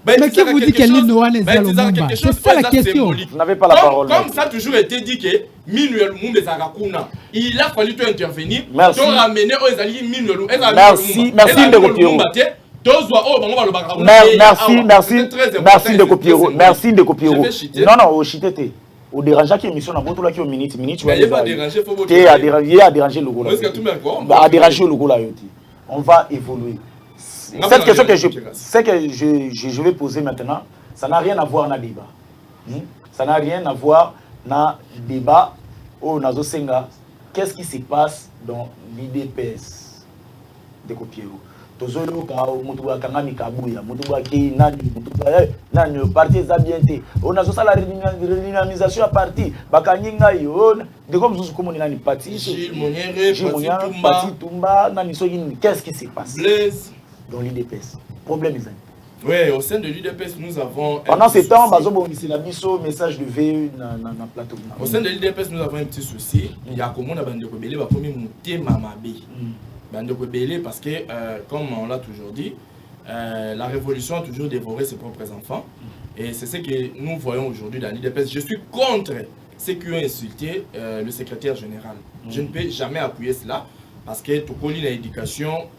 Mais qui vous dit qu'elle est noire c'est ça la question. Vous n'avez pas la parole. Comme ça a toujours été dit que Minuel Lumumba Zakakuna. Il a fallu intervenir pour ramener aux alliés Minuel. Merci de copier. Merci de copier. Merci de copier. Non, au chitete. Au déranger qui émission dans votre là qui au minute tu vas déranger à déranger le logo là. À déranger le logo là. On va évoluer. Cette question que je vais poser maintenant, ça n'a rien à voir avec le débat. Ça n'a rien à voir avec le débat au Nazo Senga. Qu'est-ce qui se passe dans l'IDPS de Kopiero? Tozolo ka mutuwa kangami kabuya mutuwa ki nani nani parti za bienté on a ça la redynamisation à parti bakanyinga yo de comme vous comme nani parti Gilles Moniere parti Tumba nani so qu'est-ce qui se passe Blaise dans l'IDPS problème est oui au sein de l'IDPS nous avons pendant ce temps bazo bongisi na biso message de VE na plateau au sein de l'IDPS nous avons un petit souci il y a comment na bande ko belé ba premier mutema mabe parce que, comme on l'a toujours dit, la révolution a toujours dévoré ses propres enfants. Et c'est ce que nous voyons aujourd'hui dans l'IDPS. Je suis contre ceux qui ont insulté le secrétaire général. Je ne peux jamais appuyer cela parce que tout le monde a l'éducation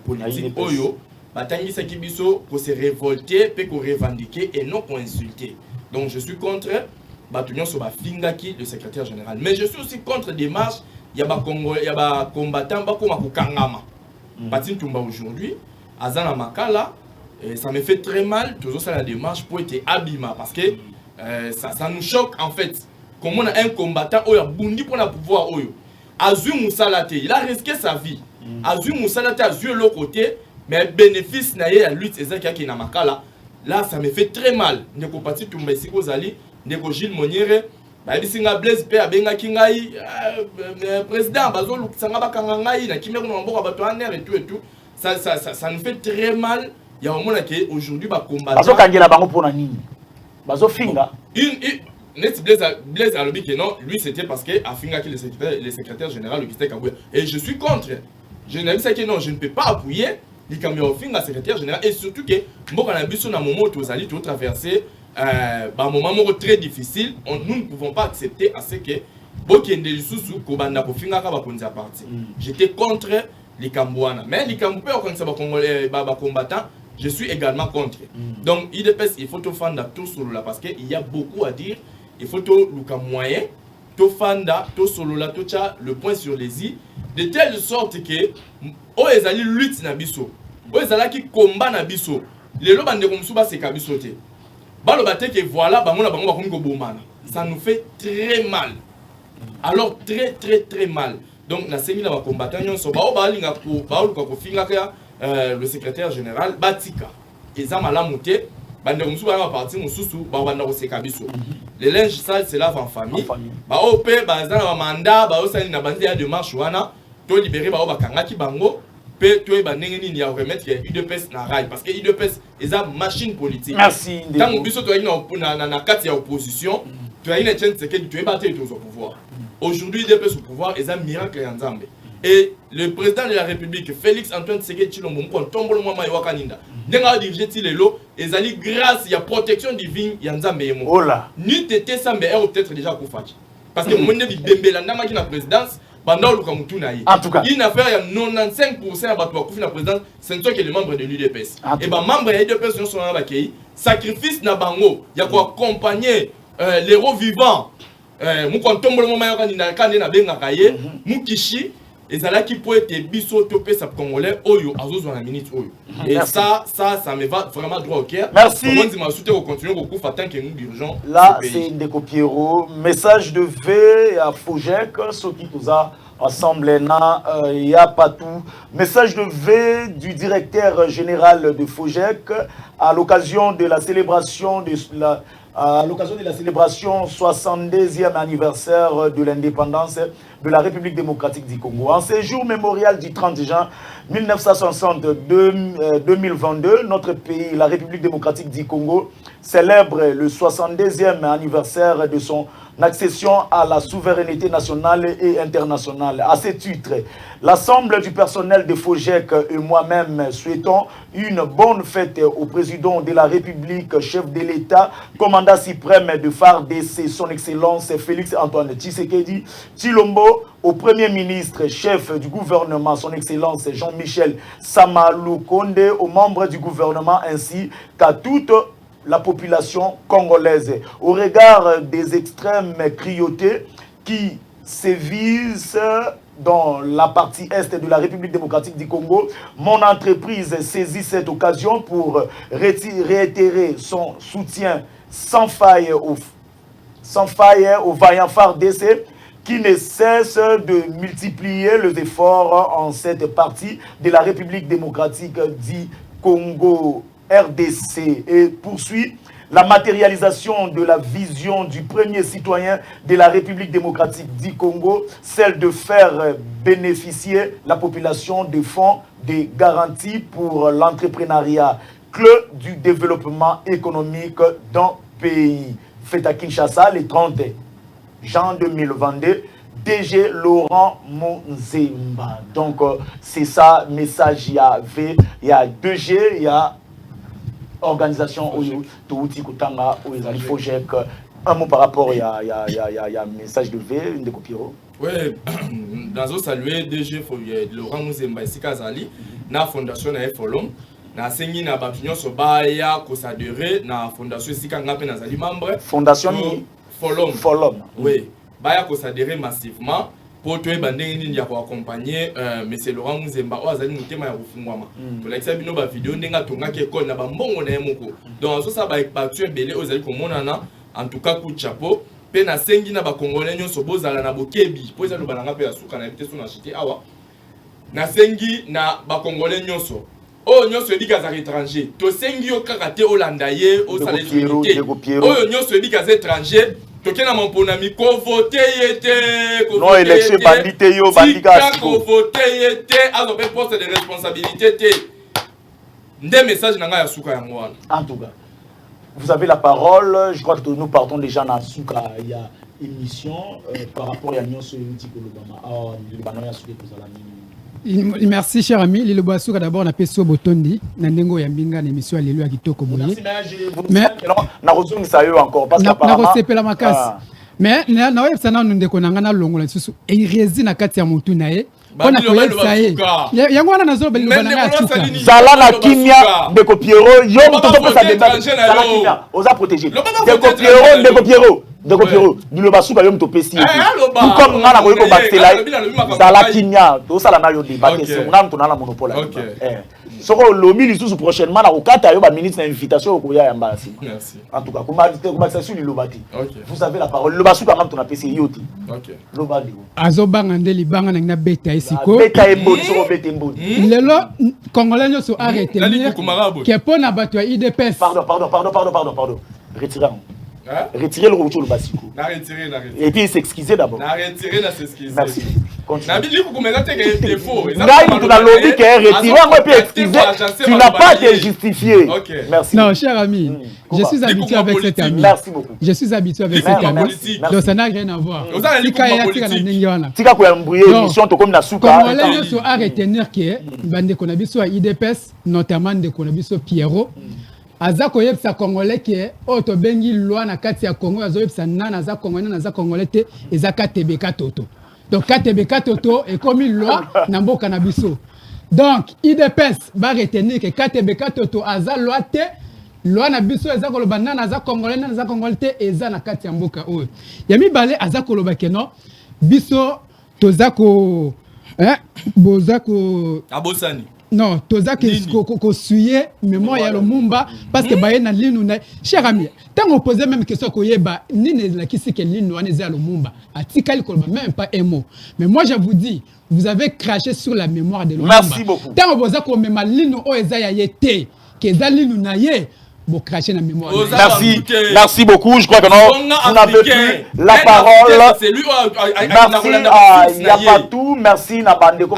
politique. Oyo, batangi sakibiso pour se révolter, pour revendiquer et non pour insulter. Donc je suis contre Batunion Soba Fingaki, le secrétaire général. Mais je suis aussi contre des marches. Il y a des combattants qui sont Kangama. Patin Tumba aujourd'hui, Azana Makala, ça me fait très mal, toujours ça la démarche pour être abîma parce que ça nous choque en fait. Comme on a un combattant, il a bondi pour le pouvoir. Azu Moussalate, il a risqué sa vie. Azu Moussalate a joué l'autre côté mais bénéfice na ye la lutte ezaki qui na makala là ça me fait très mal ndeko Pati Tumba Esika Ozali ndeko Gilles Moniere babisinga Blaise pe abengaki ngai président bazolukisanga bakanga ngai na kimeko na mboka bato aner et tout ça nous fait très mal. Il y a un moment que aujourd'hui ba combattre bazo kangela bango pona nini bazo finga Net Blaise alobi que non, lui c'était parce que afinga qui le secrétaire général qui était Kabouya. Et je suis contre. Je n'aime ça que non, je ne peux pas appuyer les caméras finga secrétaire général et surtout que mboka na biso na moment où Ozali tout traverser un moment très difficile, nous ne pouvons pas accepter à ce que bokende lisusu ko banda ko finga ka ba konza parti. J'étais contre les Cambouana, mais les Cambouana quand ça ba congolais ba combattants, je suis également contre. Donc IDPS il faut tout fanda tout solo là parce que il y a beaucoup à dire. Il faut tout le moyen, tout fanda, tout solo là, tout ça le point sur les i, de telle sorte que o ezali lutte na biso, o ezala qui combat na biso. Les lois bande comme souba c'est kabiso te. Balo bate que voilà bango na bango ba komi ko bomana. Ça nous fait très mal. Alors très mal. Donc na sengi na ba combattant nyonso ba o ba linga ko finga ka le secrétaire général Batika. Eza malamu te. Bande comme souba na parti mususu ba banda ko sekabiso. Les linges sales c'est là en famille. Ba o pe ba za na mandat ba o sali na bandi ya démarche wana to libérer ba o ba kangaki bango. Peut tu es bandé ni à remettre UDPS na rail parce que UDPS est une machine politique. Merci. Tant que tu es na carte ya opposition, tu as une chance que tu es battu au pouvoir. Aujourd'hui UDPS au pouvoir est un miracle en Zambie. Et le président de la République Félix Antoine Tshisekedi Tshilombo on tombe le moment ya Kaninda. Denga diriger tilelo ezali grâce ya protection divine ya Nzambe yemo. Oh là. Ni tete Sambe est peut-être déjà kufaki. Parce que mon debi Bembela ndama ki na présidence en tout cas, une affaire, il y a 95% de la présidence, ce ne sont que les membres de l'UDPS. Et les membres de l'UDPS sont dans le sacrifice na bango, il y a quoi accompagner les héros vivants. Moukontombo le moment où il y a des gens Moukishi, et ça qui peut être biso topé sa congolais, oyo, azo dans la minute oyo. Et ça me va vraiment droit au cœur. Merci. Comment dire, on continue beaucoup, tant que nous dirigeons. Là, c'est Ndeko Pierrot. Message de V à Fojek, ce qui nous a assemblé là, il n'y a pas tout. Message de V du directeur général de Fojek à l'occasion de la célébration de la. À l'occasion de la célébration 72e anniversaire de l'indépendance de la République démocratique du Congo. En ce jour mémorial du 30 juin 1960-2022, notre pays, la République démocratique du Congo, célèbre le 72e anniversaire de son accession à la souveraineté nationale et internationale. À ce titre, l'ensemble du personnel de Fojek et moi-même souhaitons une bonne fête au président de la République, chef de l'État, commandant suprême de FARDC, son Excellence Félix Antoine Tshisekedi Tshilombo, au Premier ministre, chef du gouvernement, son Excellence Jean-Michel Samalou Konde, aux membres du gouvernement ainsi qu'à toute la population congolaise. Au regard des extrêmes cruautés qui sévissent dans la partie est de la République démocratique du Congo, mon entreprise saisit cette occasion pour réitérer son soutien sans faille au vaillant FARDC qui ne cesse de multiplier les efforts en cette partie de la République démocratique du Congo RDC et poursuit la matérialisation de la vision du premier citoyen de la République démocratique du Congo, celle de faire bénéficier la population de fonds de garantie pour l'entrepreneuriat, clé du développement économique d'un pays. Fait à Kinshasa le 30 juin 2022. DG Laurent Monzemba. Donc c'est ça, message, il y a 2G, il y a organisation Touti Kutanga ou les Fojek. Un mot par rapport, il y a message de V, une Pierrot. Oui, dans un salué DG Laurent Monzemba ici Kazali, na fondation na Folom, na sengi na bapignon sobaya ko s'adhérer na fondation ici Kangapé na zali membre. Fondation Folom. Oui, baya ko s'adhérer massivement. Pour toi, il y a accompagner M. Laurent Monzemba, ou Azali Moutema ya Rufungwama. Pour l'exemple, nous avons vidéo, nous avons fait école, nous avons fait donc, ça va être belé, aux Azali Komonana, en tout cas, coup de chapeau. Puis, na sengi na ba Congolais, nous sommes beaux à la Nabokebi. Pour ça, nous avons fait la souka, nous avons fait awa. Na sengi na ba Congolais, nous sommes. Oh, nous sommes des étrangers. Tous ceux qui ont karaté au landaye, au salaire limité. Oh, nous sommes des étrangers. Toke na monponami ko voter yete non élection bandité yo bandika ko voter yete azo be poste de responsabilité té ndé message nanga ya suka ya ngwana. En tout cas vous avez la parole. Je crois que nous partons déjà dans suka il y a émission par rapport à nyonso yiti ko lobama le bana ya suka kozala nini. Merci cher ami Lilo Basuka d'abord na peso botondi na ndengo ya mbinga na émission ya lelo ya kitoko boye mais na kozongisa yo encore parce que apparemment na kosepela makasi mais na website na ndeko na ngana longola susu e rezi na kati ya mutu na ye ona koyesa ye yango wana nazo belo bana ya suka zala na kimia ndeko Piero yo toto pesa débat zala kimia oza protéger ndeko Piero Ndeko Piero, Lilo Basuka yo mtopesi yetu. Comme ngana ko batela zala kimia to sala na yo débatté c'est on a mtona monopole. Soko lomi lisusu prochainement na okata yo ba ministre invitation ko ya yambasi. Merci. En tout cas comment ça sur Lilo Bati. Vous avez la parole. Lilo Basuka ngam tona pesi yoti. OK. Lobadi. Azobanga ndeli banga na beta isiko. Beta embodi soko beta embodi. Lelo congolais nyo so arrêter. Ke pona bato ya IDPS. Pardon. Retirez. Retirez le retour le basico. Et puis s'excuser d'abord. Merci. Tu n'as pas été justifié. Merci. Non, cher ami, je suis habitué avec cet ami. Merci beaucoup. Je suis habitué avec cet ami. Donc ça n'a rien à voir. Tika ko embrouiller émission to comme na suka. Congolais yo so à retenir que bande ko na biso IDPS notamment de ko na biso Pierrot. Azako yebsa congolais qui oto bengi loi na kati ya Congo azo yebsa nana za congolais na za congolais te ezaka TBK toto. Donc KTBK toto est comme une loi na mboka na biso. Donc IDPS ba retenir que KTBK toto aza loi te loi na biso ezako loba nana za congolais te eza na kati ya mboka oyo. Yami balé azako loba ke non biso tozako bozako abosani. Non, toza ko suye mémoire ya Lumumba parce que baye na linu na cher ami. Tant on posait même question ko yeba nini la kisi ke linu wana za Lumumba. Atikali ko même pas un mot. Mais moi je vous dis, vous avez craché sur la mémoire de Lumumba. Merci beaucoup. Tant on posait ko même linu o eza ya yete ke za linu na ye. Cracher la mémoire. Merci beaucoup. Je crois que non, vous n'avez plus la parole. Merci, il n'y a pas tout. Merci, Nabandeko,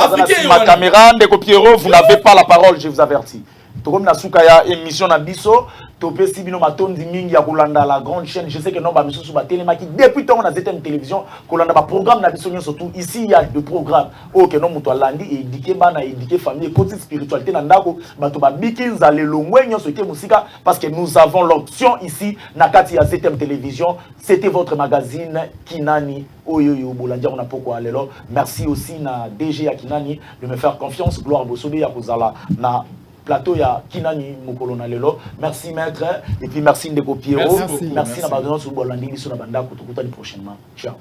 ma caméra, Ndeko Piero, vous n'avez pas la parole, je vous avertis. Comme na sukaya émission na biso topé sibino matondi mingi ya kolanda la grande chaîne. Je sais que non ba misusu ba téléma qui depuis tant on a ZTM télévision kolanda ba programme na biso surtout ici il y a des programmes OK non muto alandi et éduquer bana éduquer famille côté spiritualité na ndako bato ba bikinza le longwe nyo sote musika parce que nous avons l'option ici na kati ya ZTM télévision. C'était votre magazine Kinani Oyoyo Bolandia on a pourquoi lelo. Merci aussi na DG ya Kinani de me faire confiance. Gloire Bosobe ya kozala na plateau ya Kinani Mokolona lelo. Merci maître et puis merci Ndeko Piero. Merci na badona sur Bolandi sur na banda kutokutani prochainement. Ciao.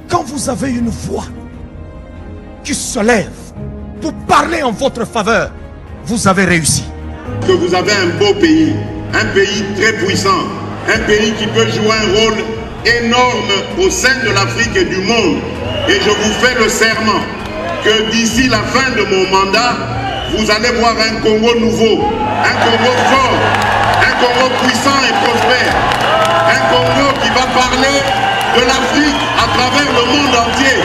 Quand vous avez une voix qui se lève pour parler en votre faveur, vous avez réussi. Que vous avez un beau pays, un pays très puissant, un pays qui peut jouer un rôle énorme au sein de l'Afrique et du monde. Et je vous fais le serment que d'ici la fin de mon mandat, vous allez voir un Congo nouveau, un Congo fort, un Congo puissant et prospère, un Congo qui va parler de l'Afrique à travers le monde entier.